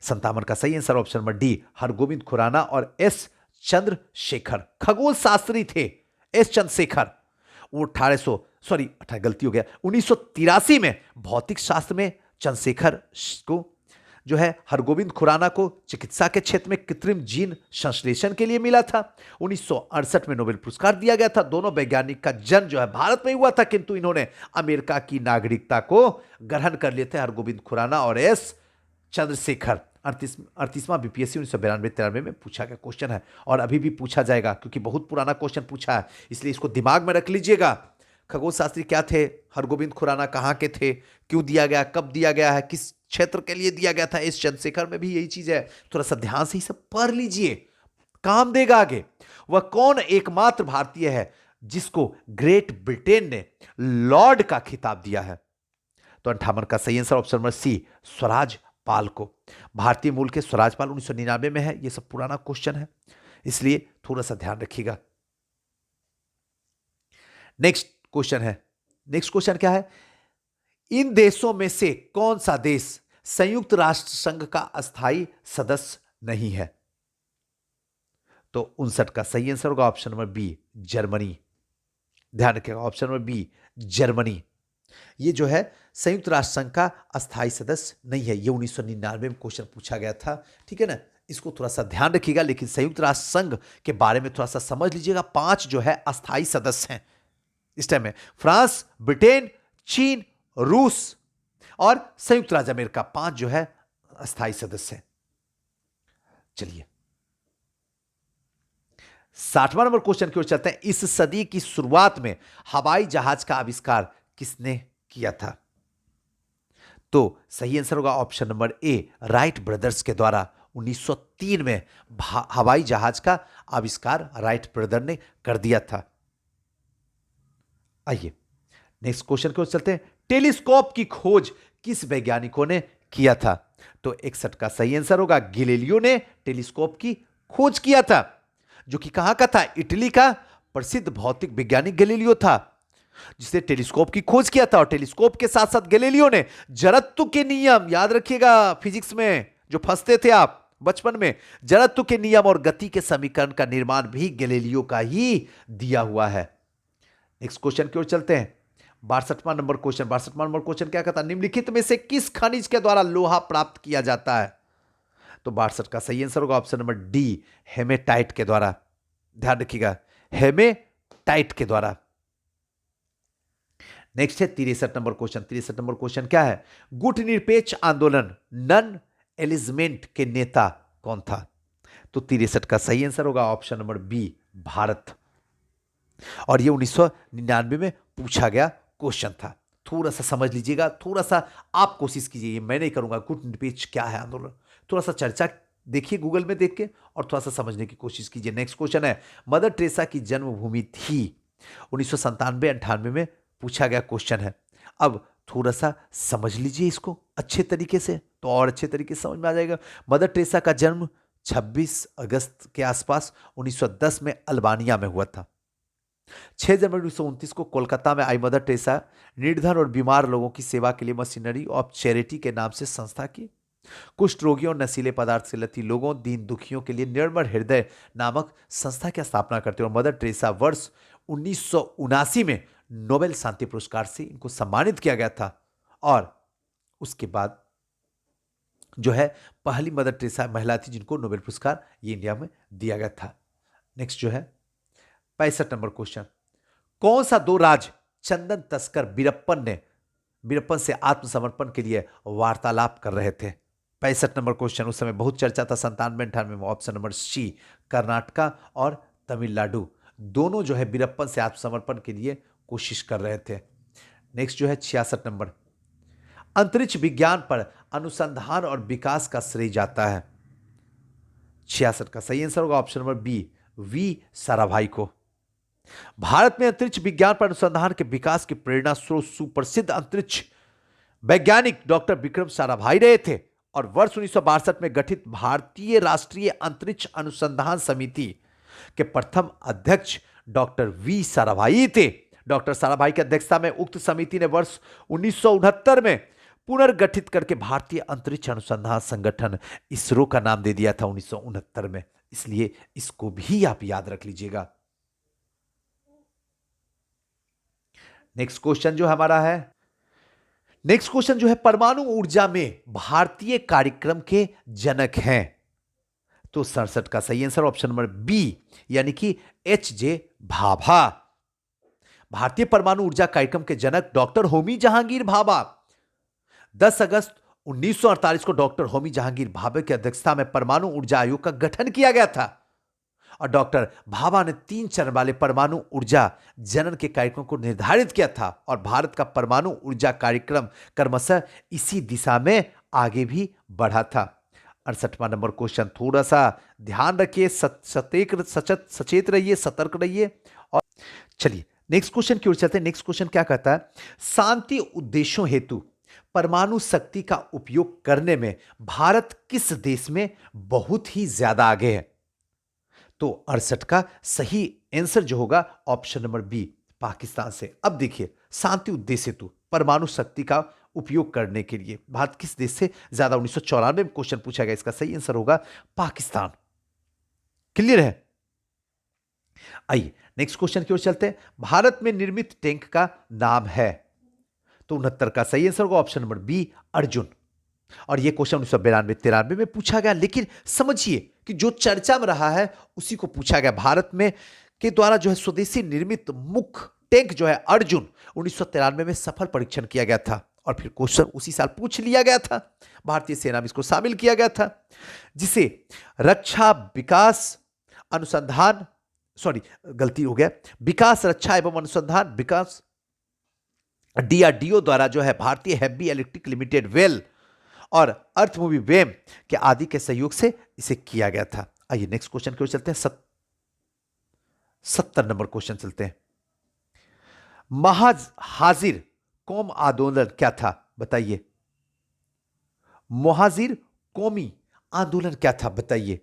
57 का सही answer option number D, Hargovind Khurana और एस चंद्रशेखर। खगोल शास्त्री थे एस चंद्रशेखर। वो 1983 में भौतिक शास्त्र में चंद्रशेखर को जो है हरगोविंद खुराना को चिकित्सा के क्षेत्र में कृत्रिम जीन संश्लेषण के लिए मिला था। 1968 में नोबेल पुरस्कार दिया गया था। दोनों वैज्ञानिक का जन्म जो है भारत में हुआ था, किंतु इन्होंने अमेरिका की नागरिकता को ग्रहण कर लिए थे, हरगोविंद खुराना और एस चंद्रशेखर। 38वां बीपीएससी 1992-93 में पूछा गया क्वेश्चन है और अभी भी पूछा जाएगा क्योंकि बहुत पुराना क्वेश्चन पूछा है, इसलिए इसको दिमाग में रख लीजिएगा। खगोल शास्त्री क्या थे, हरगोविंद खुराना कहाँ के थे, क्यों दिया गया, कब दिया गया है, किस क्षेत्र के लिए दिया गया था। इस चंद्रशेखर में भी यही चीज है, थोड़ा सा ध्यान से ही सब पढ़ लीजिए, काम देगा आगे। वह कौन एकमात्र भारतीय है जिसको ग्रेट ब्रिटेन ने लॉर्ड का खिताब दिया है, तो 58 का सही answer option number C, Swraj Paul को। भारतीय मूल के स्वराज पाल 1999 में है। यह सब पुराना क्वेश्चन है, इसलिए थोड़ा सा ध्यान रखिएगा। नेक्स्ट क्वेश्चन क्या है, इन देशों में से कौन सा देश संयुक्त राष्ट्र संघ का अस्थायी सदस्य नहीं है, तो 59 का सही आंसर होगा ऑप्शन नंबर बी, जर्मनी। ध्यान रखिएगा ऑप्शन नंबर बी, जर्मनी। ये जो है संयुक्त राष्ट्र संघ का अस्थायी सदस्य नहीं है, ये 1999 में क्वेश्चन पूछा गया था, ठीक है ना, इसको थोड़ा सा ध्यान रखिएगा। लेकिन संयुक्त राष्ट्र संघ के बारे में थोड़ा सा समझ लीजिएगा। 5 जो है अस्थायी सदस्य हैं इस टाइम में, फ्रांस, ब्रिटेन, चीन, रूस और संयुक्त राज्य अमेरिका, 5 जो है अस्थायी सदस्य हैं। चलिए 60वां नंबर क्वेश्चन की ओर चलते हैं। इस सदी की शुरुआत में हवाई जहाज का आविष्कार किसने किया था, तो सही आंसर होगा ऑप्शन नंबर ए, राइट ब्रदर्स के द्वारा। 1903 में हवाई जहाज का आविष्कार राइट ब्रदर ने कर दिया था। आइए नेक्स्ट क्वेश्चन की ओर चलते हैं। टेलीस्कोप की खोज किस वैज्ञानिकों ने किया था, तो 61 का सही आंसर होगा, गैलीलियो ने टेलीस्कोप की खोज किया था, जो कि कहां का था, इटली का प्रसिद्ध भौतिक वैज्ञानिक गैलीलियो था जिसने टेलीस्कोप की खोज किया था। और टेलीस्कोप के साथ साथ गैलीलियो ने जड़त्व के नियम, याद रखिएगा फिजिक्स में जो फंसते थे आप बचपन में, जड़त्व के नियम और गति के समीकरण का निर्माण भी गैलीलियो का ही दिया हुआ है। नेक्स्ट क्वेश्चन की ओर चलते हैं। 62वां नंबर क्वेश्चन क्या कहता है, निम्नलिखित में से किस खनिज के द्वारा लोहा प्राप्त किया जाता है, तो 62 का सही आंसर होगा ऑप्शन नंबर डी, हेमेटाइट के द्वारा। ध्यान रखिएगा, हेमेटाइट के द्वारा। नेक्स्ट है 63 नंबर क्वेश्चन क्या है, गुटनिरपेक्ष आंदोलन नन एलिजमेंट के नेता कौन था, तो 63 का सही आंसर होगा ऑप्शन नंबर बी, भारत। और ये 1999 में पूछा गया क्वेश्चन था। थोड़ा सा समझ लीजिएगा, थोड़ा सा आप कोशिश कीजिए, मैं नहीं करूंगा, गुटनिरपेक्ष क्या है आंदोलन, थोड़ा सा चर्चा देखिए गूगल में देख के और थोड़ा सा समझने की कोशिश कीजिए। नेक्स्ट क्वेश्चन है, मदर टेरेसा की जन्मभूमि थी, 1997-98 में पूछा गया क्वेश्चन है। अब थोड़ा सा समझ लीजिए इसको अच्छे तरीके से, तो और अच्छे तरीके से समझ में आ जाएगा। मदर टेरेसा का जन्म 26 अगस्त के आसपास 1910 में अल्बानिया में हुआ था। 6 जनवरी 1929 को कोलकाता में आई मदर टेरेसा निर्धन और बीमार लोगों की सेवा के लिए मशीनरी ऑफ चैरिटी के नाम से संस्था की। कुष्ठ रोगियों और नशीले पदार्थ से लती लोगों, दीन दुखियों के लिए निर्मल हृदय नामक संस्था की स्थापना करते हैं। और मदर टेरेसा वर्ष 1979 में नोबेल शांति पुरस्कार से इनको सम्मानित किया गया था। और उसके बाद जो है पहली मदर टेरेसा महिला थी जिनको नोबेल पुरस्कार ये इंडिया में दिया गया था। नेक्स्ट जो है 65 नंबर क्वेश्चन, कौन सा 2 राज चंदन तस्कर वीरप्पन से आत्मसमर्पण के लिए वार्तालाप कर रहे थे। 65 नंबर क्वेश्चन, उस समय बहुत चर्चा था 97-98 में, ऑप्शन नंबर सी, कर्नाटका और तमिलनाडु, दोनों जो है वीरप्पन से आत्मसमर्पण के लिए कोशिश कर रहे थे। नेक्स्ट जो है 66 नंबर, अंतरिक्ष विज्ञान पर अनुसंधान और विकास का श्रेय जाता है? 66 का सही आंसर होगा option number B, V Sarabhai को। भारत में अंतरिक्ष विज्ञान पर अनुसंधान के विकास की प्रेरणा स्रोत सुप्रसिद्ध अंतरिक्ष वैज्ञानिक डॉक्टर विक्रम साराभाई रहे थे और वर्ष 1962 में गठित भारतीय राष्ट्रीय अंतरिक्ष अनुसंधान समिति के प्रथम अध्यक्ष डॉक्टर वी साराभाई थे। डॉक्टर साराभाई की अध्यक्षता में उक्त समिति ने वर्ष 1969 में पुनर्गठित करके भारतीय अंतरिक्ष अनुसंधान संगठन इसरो का नाम दे दिया था 1969 में, इसलिए इसको भी आप याद रख लीजिएगा। नेक्स्ट क्वेश्चन जो हमारा है, नेक्स्ट क्वेश्चन जो है, परमाणु ऊर्जा में भारतीय कार्यक्रम के जनक हैं? तो 67 का सही आंसर ऑप्शन नंबर बी, यानी कि एच जे भाभा। भारतीय परमाणु ऊर्जा कार्यक्रम के जनक डॉक्टर होमी जहांगीर भाभा। 10 अगस्त 1948 को डॉक्टर होमी जहांगीर भाभा की अध्यक्षता में परमाणु ऊर्जा आयोग का गठन किया गया था और डॉक्टर भाभा ने 3 चरण वाले परमाणु ऊर्जा जनन के कार्यक्रम को निर्धारित किया था और भारत का परमाणु ऊर्जा कार्यक्रम क्रमशः इसी दिशा में आगे भी बढ़ा था। 68वां नंबर क्वेश्चन, थोड़ा सा ध्यान रखिए, सचेत रहिए, सतर्क रहिए। और चलिए नेक्स्ट क्वेश्चन की ओर चलते हैं। नेक्स्ट क्वेश्चन क्या कहता है, शांति उद्देश्यों हेतु परमाणु शक्ति का उपयोग करने में भारत किस देश में बहुत ही ज्यादा आगे है? तो 68 का सही आंसर जो होगा ऑप्शन नंबर बी, पाकिस्तान से। अब देखिए, शांति उद्देश्य हेतु परमाणु शक्ति का उपयोग करने के लिए भारत किस देश से ज्यादा, 1994 में क्वेश्चन पूछा गया, इसका सही आंसर होगा पाकिस्तान। क्लियर है? आइए नेक्स्ट क्वेश्चन की ओर चलते हैं। भारत में निर्मित टैंक का नाम है? तो 69 का सही आंसर होगा ऑप्शन नंबर बी, अर्जुन। और यह क्वेश्चन 1992-93 में पूछा गया, लेकिन समझिए कि जो चर्चा में रहा है उसी को पूछा गया। भारत में के द्वारा जो है स्वदेशी निर्मित मुख्य टैंक जो है अर्जुन 1993 में सफल परीक्षण किया गया था और फिर क्वेश्चन उसी साल पूछ लिया गया था। भारतीय सेना में इसको शामिल किया गया था, जिसे रक्षा विकास अनुसंधान, गलती हो गया, विकास रक्षा एवं अनुसंधान विकास डीआरडीओ द्वारा जो है भारतीय हैवी इलेक्ट्रिक लिमिटेड वेल और अर्थ मूवी वेम के आदि के सहयोग से इसे किया गया था। आइए नेक्स्ट क्वेश्चन की ओर चलते हैं। 70 नंबर क्वेश्चन चलते हैं। महाहाजिर कौम आंदोलन क्या था? बताइए। महाजिर कौमी आंदोलन क्या था? बताइए।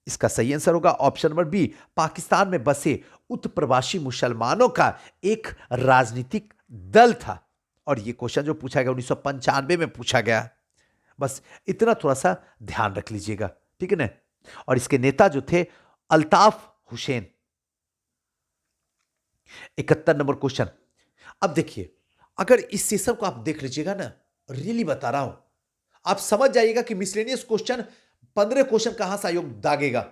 इसका सही आंसर होगा ऑप्शन नंबर बी, पाकिस्तान में बसे उत्प्रवासी मुसलमानों का एक राजनीतिक दल था। और यह क्वेश्चन जो पूछा गया 1995 में पूछा गया, बस इतना थोड़ा सा ध्यान रख लीजिएगा, ठीक है ना। और इसके नेता जो थे अल्ताफ हुसैन। 71 number question. अब देखिए, अगर इस सेशन को आप देख लीजिएगा ना, रियली बता रहा हूं, आप समझ जाइएगा कि मिसलेनियस क्वेश्चन 15 क्वेश्चन कहां से आयोग दागेगा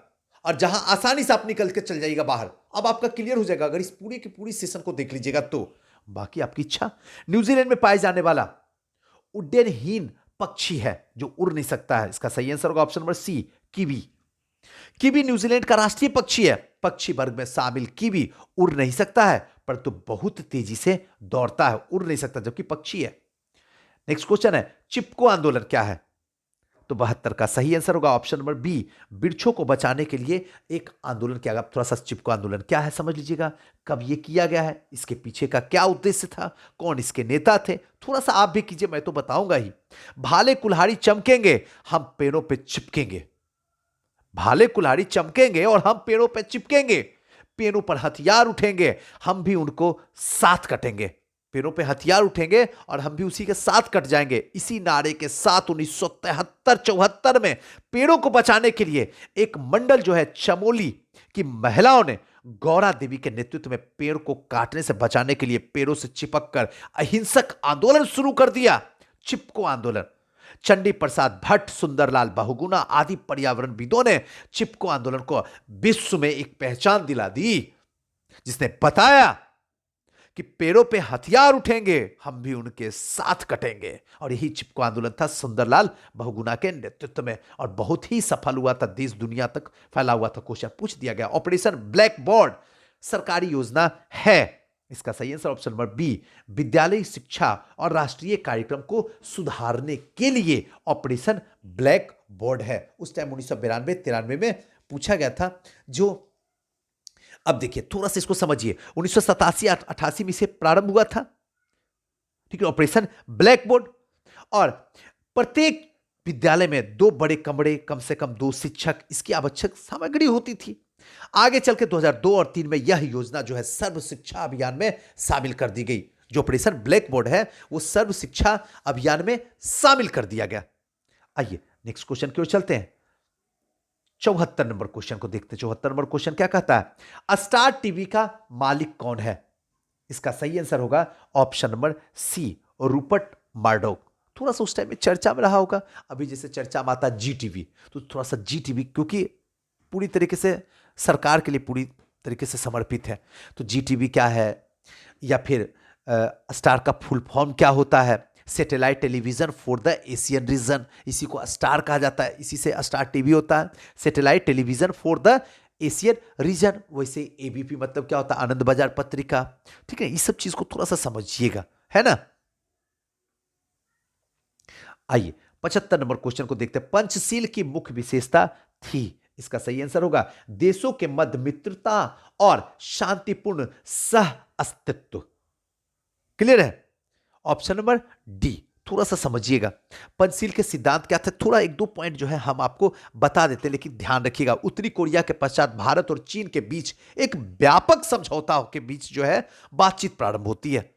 और जहां आसानी से आप निकल के चल जाइएगा बाहर। अब आपका क्लियर हो जाएगा अगर इस पूरी की पूरी सेशन को देख लीजिएगा तो। बाकी आपकी इच्छा। न्यूजीलैंड में पाए जाने वाला उड्डयनहीन पक्षी है जो उड़ नहीं सकता है। इसका सही आंसर होगा option number C, kiwi. Kiwi New Zealand का राष्ट्रीय पक्षी है। पक्षी वर्ग में शामिल कीवी उड़ नहीं सकता है, परंतु बहुत तेजी से दौड़ता है, उड़ नहीं सकता जबकि पक्षी है। नेक्स्ट क्वेश्चन है, चिपको आंदोलन क्या है? तो 72 का सही आंसर होगा ऑप्शन नंबर बी, वृक्षों को बचाने के लिए एक आंदोलन किया गया। थोड़ा सा चिपको आंदोलन क्या है समझ लीजिएगा, कब यह किया गया है, इसके पीछे का क्या उद्देश्य था, कौन इसके नेता थे, थोड़ा सा आप भी कीजिए, मैं तो बताऊंगा ही। भाले कुल्हाड़ी चमकेंगे, हम पेड़ों पे चिपकेंगे। भाले कुल्हाड़ी चमकेंगे और हम पेड़ों पे चिपकेंगे। पेड़ों पर हथियार उठेंगे, हम भी उनको साथ कटेंगे। पेड़ों पे हथियार उठेंगे और हम भी उसी के साथ कट जाएंगे। इसी नारे के साथ 1973-74 में पेड़ों को बचाने के लिए एक मंडल जो है चमोली की महिलाओं ने गौरा देवी के नेतृत्व में पेड़ को काटने से बचाने के लिए पेड़ों से चिपककर अहिंसक आंदोलन शुरू कर दिया, चिपको आंदोलन। चंडी प्रसाद भट्ट, सुंदरलाल बहुगुणा आदि पर्यावरणविदों ने चिपको आंदोलन को विश्व में एक पहचान दिला दी, जिसने बताया कि पेड़ों पे हथियार उठेंगे, हम भी उनके साथ कटेंगे। और यही चिपको आंदोलन था सुंदरलाल बहुगुणा के नेतृत्व में और बहुत ही सफल हुआ था, देश दुनिया तक फैला हुआ था। क्वेश्चन पूछ दिया गया। ऑपरेशन ब्लैक बोर्ड सरकारी योजना है इसका सही आंसर ऑप्शन नंबर बी, विद्यालय शिक्षा और राष्ट्रीय कार्यक्रम को सुधारने के लिए ऑपरेशन ब्लैक बोर्ड है। उस टाइम 1992-93 में पूछा गया था। जो अब देखिए थोड़ा सा इसको समझिए, 1987-88 में से प्रारंभ हुआ था, ठीक है, ऑपरेशन ब्लैक बोर्ड। और प्रत्येक विद्यालय में 2 बड़े कमरे, कम से कम 2 शिक्षक, इसकी आवश्यक सामग्री होती थी। आगे चल के 2002 और 3 में यह योजना जो है सर्व शिक्षा अभियान में शामिल कर दी गई। जो ऑपरेशन ब्लैक बोर्ड है वो सर्व शिक्षा अभियान में शामिल कर दिया गया। आइए नेक्स्ट क्वेश्चन की ओर चलते हैं। 74 नंबर क्वेश्चन को देखते हैं। 74 नंबर क्वेश्चन क्या कहता है, स्टार टीवी का मालिक कौन है? इसका सही आंसर होगा option number C, Rupert Murdoch. थोड़ा सा उस टाइम में चर्चा में रहा होगा। अभी जैसे चर्चा में आता जी टीवी, तो थोड़ा सा जी टीवी क्योंकि पूरी तरीके से सरकार के लिए पूरी तरीके से समर्पित है, तो जी टीवी क्या है, या फिर स्टार का फुल फॉर्म क्या होता है, satellite television for the Asian region, इसी को स्टार कहा जाता है, इसी से स्टार टीवी होता है, satellite television for the Asian region. वैसे एबीपी मतलब क्या होता है, आनंद बाजार पत्रिका, ठीक है। इस सब चीज को थोड़ा सा समझिएगा, है ना। आइए 75 नंबर क्वेश्चन को देखते हैं। पंचशील की मुख्य विशेषता थी। इसका सही आंसर होगा देशों के मध्य मित्रता और शांतिपूर्ण सह अस्तित्व। क्लियर है, ऑप्शन नंबर डी। थोड़ा सा समझिएगा पंचशील के सिद्धांत क्या थे, थोड़ा 1-2 पॉइंट जो है हम आपको बता देते हैं, लेकिन ध्यान रखिएगा। उत्तरी कोरिया के पश्चात भारत और चीन के बीच एक व्यापक समझौता के बीच जो है बातचीत प्रारंभ होती है,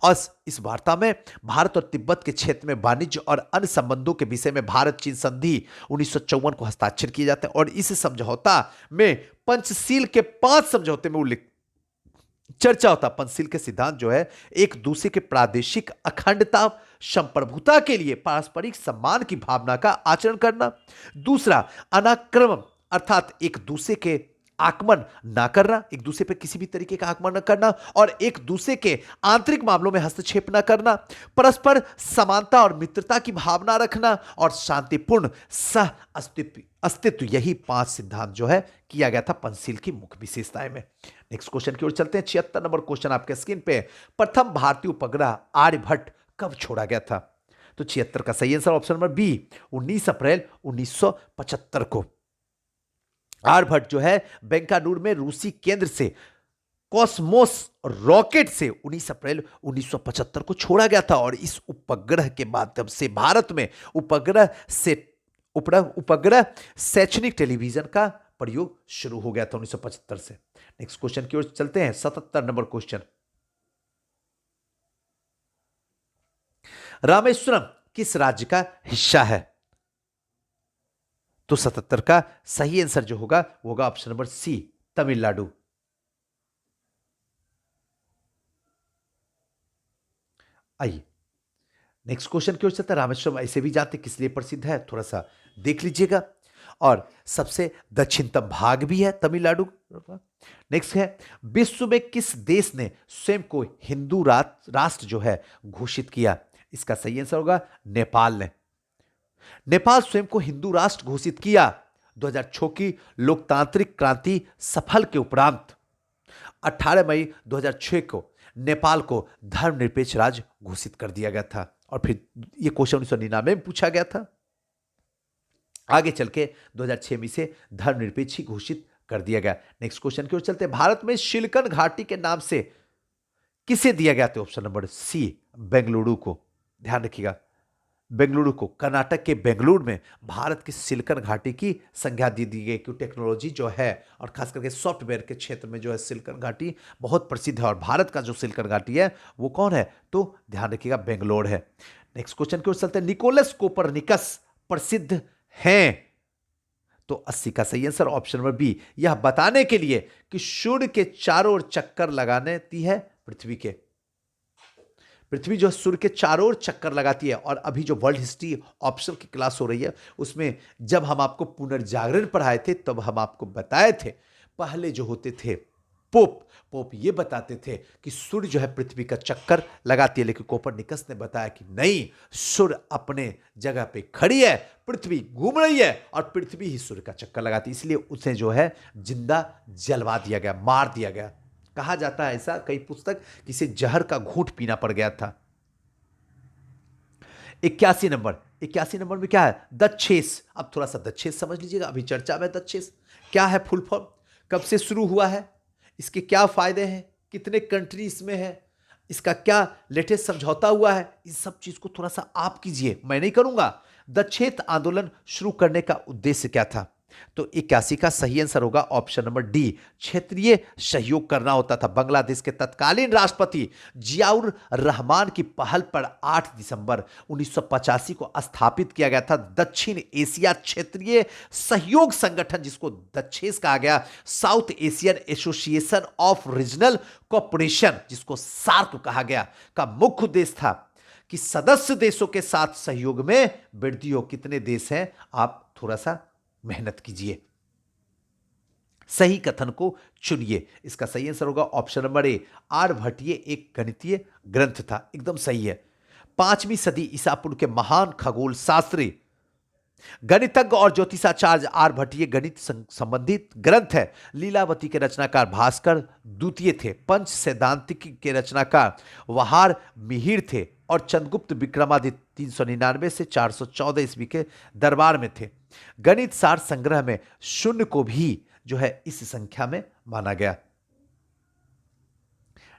और इस वार्ता में भारत और तिब्बत के क्षेत्र में वाणिज्य और अन्य संबंधों के विषय में भारत चीन संधि 1954 को हस्ताक्षर किए जाते हैं। और इस समझौता में पंचशील के 5 समझौते में उल्लेख चर्चा होता। पंचशील के सिद्धांत जो है एक दूसरे के प्रादेशिक अखंडता संप्रभुता के लिए पारस्परिक सम्मान की भावना का आचरण करना, दूसरा अनाक्रमण अर्थात एक दूसरे के आक्रमण ना करना, एक दूसरे पर किसी भी तरीके का आक्रमण न करना, और एक दूसरे के आंतरिक मामलों में हस्तक्षेप न करना, परस्पर समानता और मित्रता की भावना रखना, और शांतिपूर्ण सह अस्तित्व। यही 5 सिद्धांत जो है किया गया था पंचशील की मुख्य विशेषताएं में। नेक्स्ट क्वेश्चन की ओर चलते हैं। 76 नंबर क्वेश्चन आपके स्क्रीन पे। प्रथम भारतीय उपग्रह आर्यभट्ट कब छोड़ा गया था? तो 76 का सही आंसर ऑप्शन नंबर बी, 19 अप्रैल 1975 को। आर्यभट्ट जो है बेंकालुरु में रूसी केंद्र से कॉस्मोस रॉकेट से 19 अप्रैल 1975 को छोड़ा गया था, और इस उपग्रह के माध्यम से भारत में उपग्रह शैक्षणिक टेलीविजन का प्रयोग शुरू हो गया था 1975 से। नेक्स्ट क्वेश्चन की ओर चलते हैं। 77 नंबर क्वेश्चन, रामेश्वरम किस राज्य का हिस्सा है? तो 77 का सही आंसर जो होगा वो होगा ऑप्शन नंबर सी, तमिलनाडु। आइए नेक्स्ट क्वेश्चन की ओर चलते हैं। रामेश्वरम ऐसे भी जानते किस लिए प्रसिद्ध है, थोड़ा सा देख लीजिएगा, और सबसे दक्षिणतम भाग भी है तमिलनाडु। नेक्स्ट है, विश्व में किस देश ने स्वयं को हिंदू राष्ट्र जो है घोषित किया? इसका सही आंसर होगा नेपाल ने। नेपाल स्वयं को हिंदू राष्ट्र घोषित किया 2006 की लोकतांत्रिक क्रांति सफल के उपरांत 18 मई 2006 को नेपाल को धर्मनिरपेक्ष राज्य घोषित कर दिया गया था, और फिर यह क्वेश्चन 1999 में पूछा गया था। आगे चल के 2006 में से धर्मनिरपेक्ष ही घोषित कर दिया गया। नेक्स्ट क्वेश्चन की ओर चलते हैं। भारत में सिलिकन घाटी के नाम से किसे दिया गया था? ऑप्शन नंबर सी, बेंगलुरु को। ध्यान रखिएगा, बेंगलुरु को, कर्नाटक के बेंगलुरु में भारत की सिलिकन घाटी की संज्ञा दी गई, क्योंकि टेक्नोलॉजी जो है और खास करके सॉफ्टवेयर के क्षेत्र में जो है सिलिकन घाटी बहुत प्रसिद्ध है, और भारत का जो सिलिकन घाटी है वो कौन है? तो ध्यान रखिएगा बेंगलोर है। नेक्स्ट क्वेश्चन की ओर चलते हैं। निकोलस कोपरनिकस प्रसिद्ध हैं? तो 80 का सही आंसर ऑप्शन नंबर बी, यह बताने के लिए कि सूर्य के चारों ओर चक्कर लगाने दी है पृथ्वी जो सूर्य के चारों ओर चक्कर लगाती है। और अभी जो वर्ल्ड हिस्ट्री ऑप्शनल की क्लास हो रही है उसमें जब हम आपको पुनर्जागरण पढ़ाए थे तब हम आपको बताए थे, पहले जो होते थे पोप ये बताते थे कि सूर्य जो है पृथ्वी का चक्कर लगाती है, लेकिन कोपरनिकस ने बताया कि नहीं, सूर्य अपने जगह पे खड़ी है, पृथ्वी घूम रही है और पृथ्वी ही सूर्य का चक्कर लगाती है। इसलिए उसे जो है जिंदा जलवा दिया गया, मार दिया गया कहा जाता है ऐसा कई पुस्तक किसे जहर का घूंट पीना पड़ गया था। 81 नंबर, 81 नंबर में क्या है? दच्छेस। अब थोड़ा सा दच्छेस समझ लीजिएगा, अभी चर्चा में दच्छेस क्या है, फुल फॉर्म, कब से शुरू हुआ है, इसके क्या फायदे हैं, कितने कंट्री इसमें है, इसका क्या लेटेस्ट समझौता हुआ है, इस सब चीज को थोड़ा सा आप कीजिए, मैं नहीं करूंगा। दच्छेद आंदोलन शुरू करने का उद्देश्य क्या था? तो 81 का सही आंसर होगा ऑप्शन नंबर डी, क्षेत्रीय सहयोग करना होता था। बांग्लादेश के तत्कालीन राष्ट्रपति जियाउर रहमान की पहल पर 8 दिसंबर 1985 को स्थापित किया गया था दक्षिण एशिया क्षेत्रीय सहयोग संगठन, जिसको दक्षेस कहा गया, south Asian association of regional cooperation, जिसको सार्क कहा गया, का मुख्य उद्देश्य था कि सदस्य देशों के साथ सहयोग में वृद्धि हो। कितने देश हैं, आप थोड़ा सा मेहनत कीजिए, सही कथन को चुनिए। इसका सही आंसर होगा ऑप्शन नंबर ए, आर्यभट्टीय एक गणितीय ग्रंथ था, एकदम सही है। 5वीं सदी ईसा पूर्व के महान खगोल शास्त्री, गणितज्ञ और ज्योतिषाचार्य आर्यभट्टीय गणित संबंधित ग्रंथ है। लीलावती के रचनाकार भास्कर द्वितीय थे। पंच सैद्धांतिकी के रचनाकार वहार मिहिर थे और चंद्रगुप्त विक्रमादित्य 399 से 414 ईस्वी के दरबार में थे। गणित सार संग्रह में शून्य को भी जो है इस संख्या में माना गया।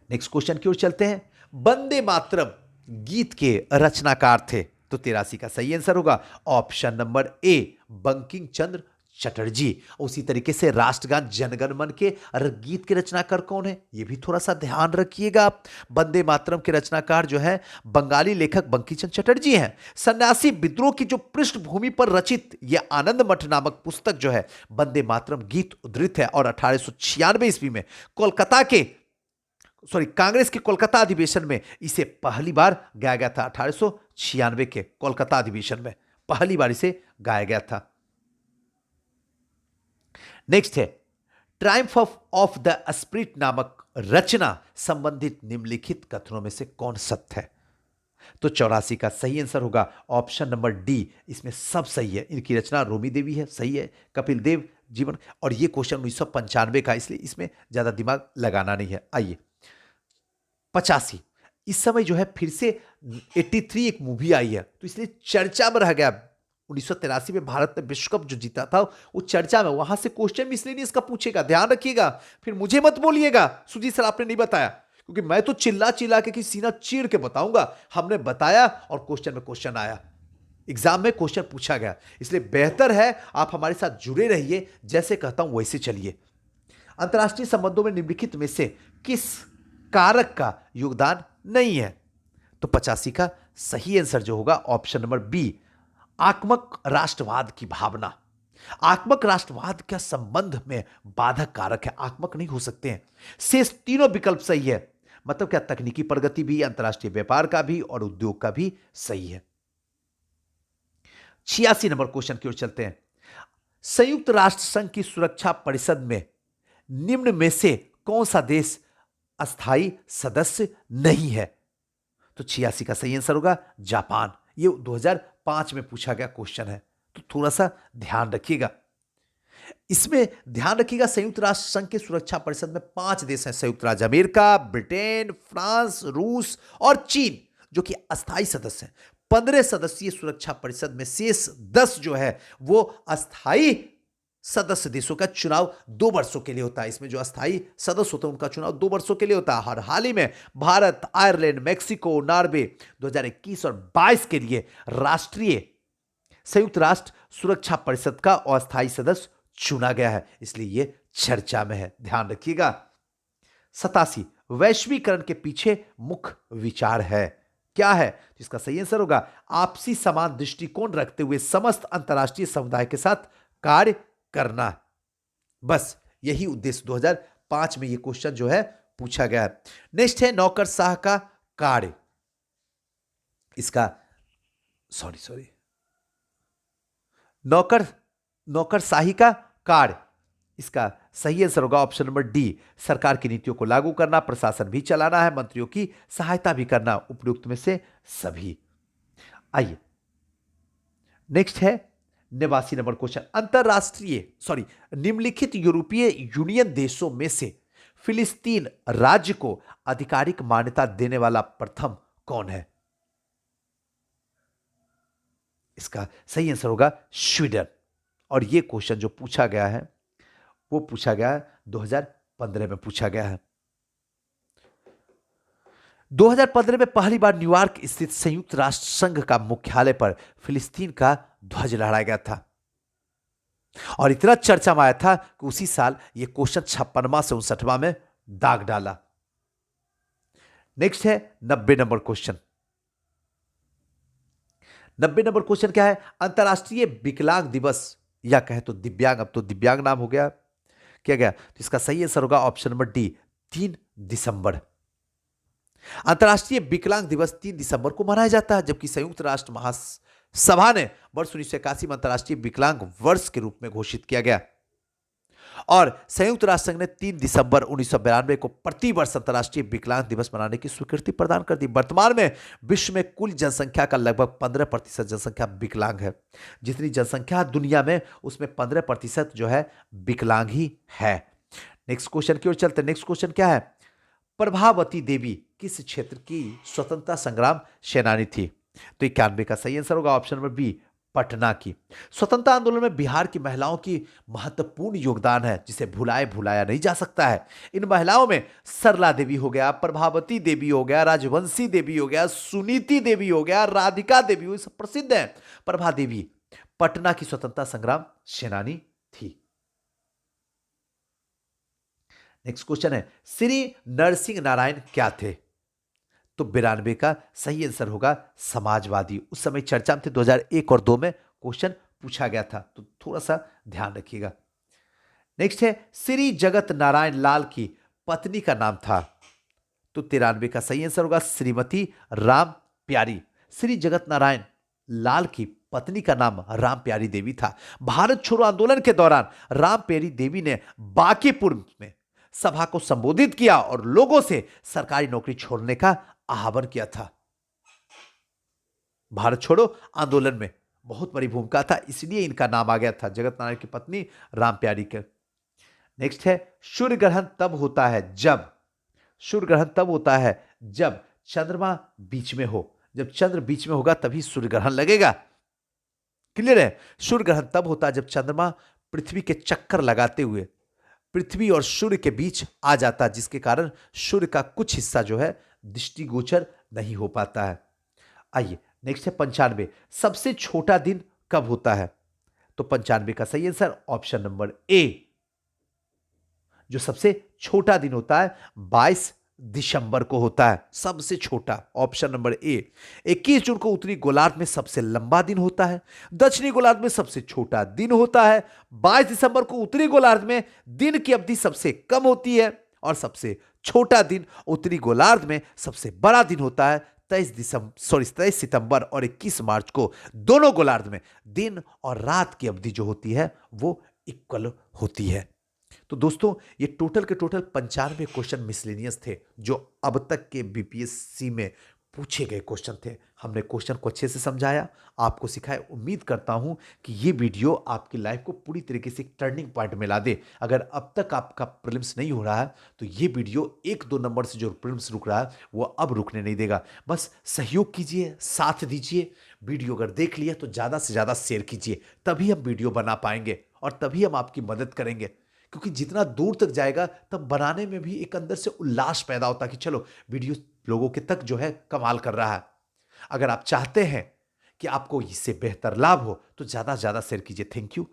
नेक्स्ट क्वेश्चन की ओर चलते हैं। वंदे मातरम गीत के रचनाकार थे, तो 83 का सही आंसर होगा ऑप्शन नंबर ए, बंकिम चंद्र चटर्जी। उसी तरीके से राष्ट्रगान जनगण मन के गीत के रचनाकार कौन है, ये भी थोड़ा सा ध्यान रखिएगा। वंदे मातरम के रचनाकार जो है बंगाली लेखक बंकिम चंद्र चटर्जी हैं। सन्यासी विद्रोह की जो पृष्ठभूमि पर रचित यह आनंद मठ नामक पुस्तक जो है वंदे मातरम गीत उद्धृत है और 1896 ईस्वी में कांग्रेस के कोलकाता अधिवेशन में इसे पहली बार गाया गया था। 1896 के कोलकाता अधिवेशन में पहली बार इसे गाया गया था। नेक्स्ट है, ट्रायम्फ ऑफ द स्पिरिट नामक रचना संबंधित निम्नलिखित कथनों में से कौन सत्य है? तो 84 का सही आंसर होगा ऑप्शन नंबर डी, इसमें सब सही है। इनकी रचना रोमी देवी है, सही है। कपिल देव जीवन, और ये क्वेश्चन 1995 का, इसलिए इसमें ज्यादा दिमाग लगाना नहीं है। आइए 85, इस समय जो है फिर से 83 एक मूवी आई है, तो इसलिए चर्चा में रह गया। 1983 में भारत ने विश्व कप जो जीता था वो चर्चा में, वहां से क्वेश्चन भी इसलिए नहीं इसका पूछेगा, ध्यान रखिएगा। फिर मुझे मत बोलिएगा सुजीत सर आपने नहीं बताया, क्योंकि मैं तो चिल्ला चिल्ला के सीना चीर के बताऊंगा। हमने बताया और क्वेश्चन में क्वेश्चन आया, एग्जाम में क्वेश्चन पूछा गया, इसलिए बेहतर है आप हमारे साथ जुड़े रहिए, जैसे कहता हूं वैसे चलिए। अंतरराष्ट्रीय संबंधों में निम्नलिखित में से किस कारक का योगदान नहीं है? तो 85 का सही आंसर जो होगा ऑप्शन नंबर बी, आक्रामक राष्ट्रवाद की भावना। आक्रामक राष्ट्रवाद का संबंध में बाधक कारक है, आक्रामक नहीं हो सकते हैं। शेष तीनों विकल्प सही है, मतलब क्या, तकनीकी प्रगति भी, अंतरराष्ट्रीय व्यापार का भी और उद्योग का भी सही है। 86 नंबर क्वेश्चन की ओर चलते हैं। संयुक्त राष्ट्र संघ की सुरक्षा परिषद में निम्न में से कौन सा देश अस्थाई सदस्य नहीं है? तो 86 का सही आंसर होगा जापान। ये 2005 में पूछा गया क्वेश्चन है, तो थोड़ा सा ध्यान रखिएगा। इसमें ध्यान रखिएगा, संयुक्त राष्ट्र संघ की सुरक्षा परिषद में 5 देश हैं, संयुक्त राज्य अमेरिका, ब्रिटेन, फ्रांस, रूस और चीन, जो कि अस्थाई सदस्य हैं। 15 सदस्यीय सुरक्षा परिषद में शेष 10 जो है वो अस्थाई सदस्य देशों का चुनाव 2 वर्षों के लिए होता है। इसमें जो अस्थाई सदस्य होते हैं उनका चुनाव 2 वर्षों के लिए होता है। हर हाल ही में भारत, आयरलैंड, मेक्सिको, नॉर्वे 2021 और 22 के लिए राष्ट्रीय संयुक्त राष्ट्र सुरक्षा परिषद का अस्थाई सदस्य चुना गया है, इसलिए यह चर्चा में है, ध्यान रखिएगा। 87, वैश्वीकरण के पीछे मुख्य विचार है, क्या है? जिसका सही आंसर होगा आपसी समान दृष्टिकोण रखते हुए समस्त अंतरराष्ट्रीय समुदाय के साथ कार्य करना। बस यही उद्देश्य 2005 में यह क्वेश्चन जो है पूछा गया है। नेक्स्ट है नौकरशाह का कार्य। इसका नौकरशाही का कार्य, इसका सही आंसर होगा ऑप्शन नंबर डी, सरकार की नीतियों को लागू करना, प्रशासन भी चलाना है, मंत्रियों की सहायता भी करना, उपयुक्त में से सभी। आइए नेक्स्ट है 89 नंबर क्वेश्चन। निम्नलिखित यूरोपीय यूनियन देशों में से फिलिस्तीन राज्य को आधिकारिक मान्यता देने वाला प्रथम कौन है? इसका सही आंसर होगा स्वीडन। और यह क्वेश्चन जो पूछा गया है वो पूछा गया है 2015 में पूछा गया है। 2015 में पहली बार न्यूयॉर्क स्थित संयुक्त राष्ट्र संघ का मुख्यालय पर फिलिस्तीन का ध्वज लहराया गया था और इतना चर्चा में आया था कि उसी साल यह क्वेश्चन 56वां से 59वां में दाग डाला। नेक्स्ट है 90 नंबर क्वेश्चन। 90 नंबर क्वेश्चन क्या है? अंतर्राष्ट्रीय विकलांग दिवस या कहे तो दिव्यांग, अब तो दिव्यांग नाम हो गया, क्या गया? तो इसका सही आंसर होगा ऑप्शन नंबर डी, 3 दिसंबर। अंतर्राष्ट्रीय विकलांग दिवस 3 दिसंबर को मनाया जाता है, जबकि संयुक्त राष्ट्र महासभा ने वर्ष 1981 में अंतर्राष्ट्रीय विकलांग वर्ष के रूप में घोषित किया गया और संयुक्त राष्ट्र संघ ने 3 दिसंबर 1992 को प्रतिवर्ष अंतर्राष्ट्रीय विकलांग दिवस मनाने की स्वीकृति प्रदान कर दी। वर्तमान में विश्व में कुल जनसंख्या का लगभग 15% जनसंख्या विकलांग है। जितनी जनसंख्या दुनिया में उसमें 15% जो है विकलांग ही है। नेक्स्ट क्वेश्चन की ओर चलते हैं। नेक्स्ट क्वेश्चन क्या है? प्रभावती देवी किस क्षेत्र की स्वतंत्रता संग्राम सेनानी थी? तो 91 का सही आंसर होगा ऑप्शन नंबर बी, पटना की। स्वतंत्रता आंदोलन में बिहार की महिलाओं की महत्वपूर्ण योगदान है जिसे भुलाया नहीं जा सकता है। इन महिलाओं में सरला देवी हो गया, प्रभावती देवी हो गया, राजवंशी देवी हो गया, सुनीति देवी हो गया, राधिका देवी हो, सब प्रसिद्ध है। प्रभा देवी पटना की स्वतंत्रता संग्राम सेनानी थी। नेक्स्ट क्वेश्चन है, श्री नरसिंह नारायण क्या थे? तो 92 का सही आंसर होगा समाजवादी। उस समय चर्चा में थे, 2001 और 2 में क्वेश्चन पूछा गया था, तो थोड़ा सा ध्यान रखिएगा। नेक्स्ट है, श्री जगत नारायण लाल की पत्नी का नाम था? तो 93 का सही आंसर होगा श्रीमती राम प्यारी। श्री जगत नारायण लाल की पत्नी का नाम राम प्यारी देवी था। भारत छोड़ो आंदोलन के दौरान राम प्यारी देवी ने बांकीपुर में सभा को संबोधित किया और लोगों से सरकारी नौकरी छोड़ने का आह्वान किया था। भारत छोड़ो आंदोलन में बहुत बड़ी भूमिका था, इसलिए इनका नाम आ गया था, जगत नारायण की पत्नी राम प्यारी के। नेक्स्ट है, सूर्य ग्रहण तब होता है जब, सूर्य ग्रहण तब होता है जब चंद्रमा बीच में हो। जब चंद्र बीच में होगा तभी सूर्य ग्रहण लगेगा। क्लियर है? सूर्य ग्रहण तब होता है जब चंद्रमा पृथ्वी के चक्कर लगाते हुए पृथ्वी और सूर्य के बीच आ जाता है, जिसके कारण सूर्य का कुछ हिस्सा जो है दृष्टिगोचर नहीं हो पाता है। आइए नेक्स्ट है 95, सबसे छोटा दिन कब होता है? तो 95 का सही आंसर ऑप्शन नंबर ए, जो सबसे छोटा दिन होता है 22 दिसंबर को होता है, सबसे छोटा, ऑप्शन नंबर ए। 21 जून को उत्तरी गोलार्ध में सबसे लंबा दिन होता है, दक्षिणी गोलार्ध में सबसे छोटा दिन होता है, 22 दिसंबर को उत्तरी गोलार्ध में दिन की अवधि सबसे कम होती है और सबसे छोटा दिन उत्तरी गोलार्ध में सबसे बड़ा दिन होता है। 23 सितंबर और 21 मार्च को दोनों गोलार्ध में दिन और रात की अवधि जो होती है वो इक्वल होती है। तो दोस्तों ये टोटल के टोटल 95 क्वेश्चन मिसलेनियस थे जो अब तक के बीपीएससी में पूछे गए क्वेश्चन थे। हमने क्वेश्चन को अच्छे से समझाया, आपको सिखाया। उम्मीद करता हूं कि ये वीडियो आपकी लाइफ को पूरी तरीके से एक टर्निंग पॉइंट में ला दे। अगर अब तक आपका प्रीलिम्स नहीं हो रहा है तो ये वीडियो 1-2 नंबर से जो प्रीलिम्स रुक रहा है वो अब रुकने नहीं देगा। बस सहयोग कीजिए, साथ दीजिए। वीडियो अगर देख लिया तो ज़्यादा से ज़्यादा शेयर कीजिए, तभी हम वीडियो बना पाएंगे और तभी हम आपकी मदद करेंगे। क्योंकि जितना दूर तक जाएगा तब बनाने में भी एक अंदर से उल्लास पैदा होता है कि चलो वीडियो लोगों के तक जो है कमाल कर रहा है। अगर आप चाहते हैं कि आपको इससे बेहतर लाभ हो तो ज़्यादा से ज़्यादा शेयर कीजिए। Thank you.